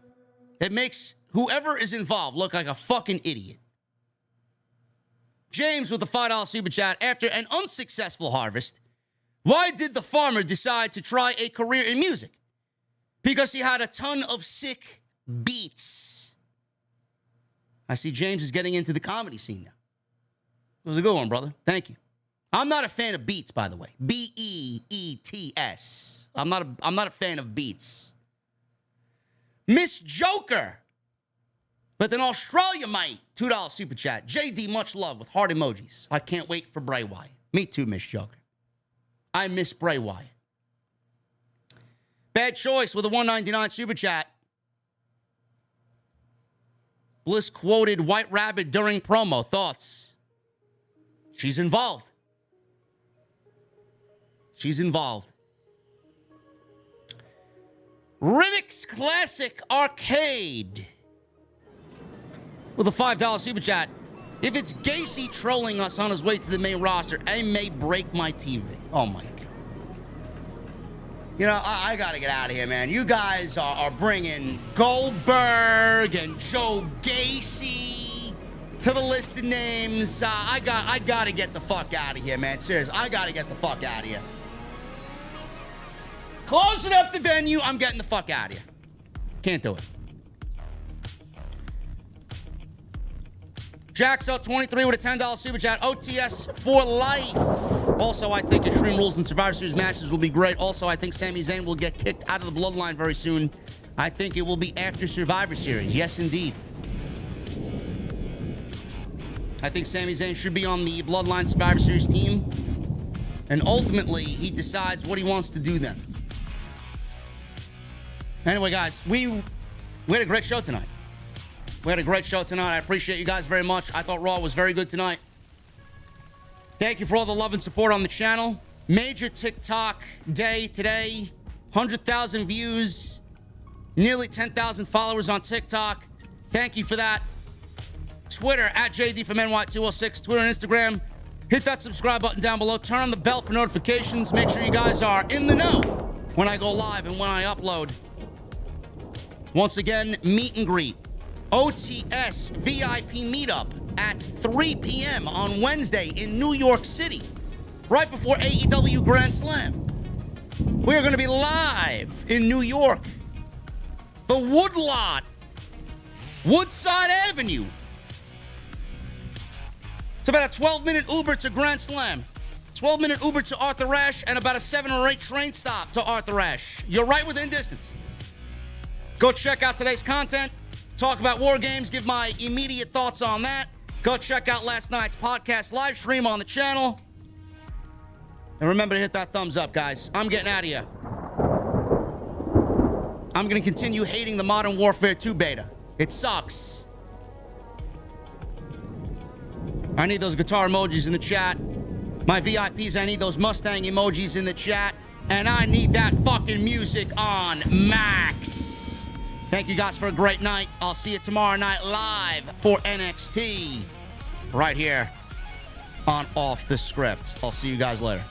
It makes whoever is involved look like a fucking idiot. James with the $5 super chat. After an unsuccessful harvest, why did the farmer decide to try a career in music? Because he had a ton of sick beats. I see James is getting into the comedy scene now. It was a good one, brother. Thank you. I'm not a fan of beats, by the way. B-E-E-T-S. I'm not a fan of beats. Miss Joker. But then Australia might. $2 super chat. JD, much love with heart emojis. I can't wait for Bray Wyatt. Me too, Miss Joker. I miss Bray Wyatt. Bad choice with a $1.99 super chat. Bliss quoted White Rabbit during promo. Thoughts? She's involved. She's involved. Riddick's Classic Arcade with a $5 super chat. If it's Gacy trolling us on his way to the main roster, I may break my TV. Oh, my God. You know, I got to get out of here, man. You guys are bringing Goldberg and Joe Gacy to the list of names. I gotta get the fuck out of here, man. Seriously, I gotta get the fuck out of here. Closing up the venue. I'm getting the fuck out of here. Can't do it. Jack's out 23 with a $10 super chat. OTS for life. Also, I think Extreme Rules and Survivor Series matches will be great. Also, I think Sami Zayn will get kicked out of the Bloodline very soon. I think it will be after Survivor Series. Yes, indeed. I think Sami Zayn should be on the Bloodline Survivor Series team. And ultimately, he decides what he wants to do then. Anyway, guys, we had a great show tonight. I appreciate you guys very much. I thought Raw was very good tonight. Thank you for all the love and support on the channel. Major TikTok day today. 100,000 views. Nearly 10,000 followers on TikTok. Thank you for that. Twitter at JDfromNY206. Twitter and Instagram. Hit that subscribe button down below. Turn on the bell for notifications. Make sure you guys are in the know when I go live and when I upload. Once again, meet and greet. OTS VIP meetup at 3 p.m. on Wednesday in New York City, right before AEW Grand Slam. We're going to be live in New York. The Woodlot, Woodside Avenue. It's about a 12-minute Uber to Grand Slam. 12-minute Uber to Arthur Ashe and about a 7 or 8 train stop to Arthur Ashe. You're right within distance. Go check out today's content. Talk about War Games. Give my immediate thoughts on that. Go check out last night's podcast live stream on the channel. And remember to hit that thumbs up, guys. I'm getting out of here. I'm going to continue hating the Modern Warfare 2 beta. It sucks. I need those guitar emojis in the chat. My VIPs, I need those Mustang emojis in the chat. And I need that fucking music on max. Thank you guys for a great night. I'll see you tomorrow night live for NXT right here on Off the Script. I'll see you guys later.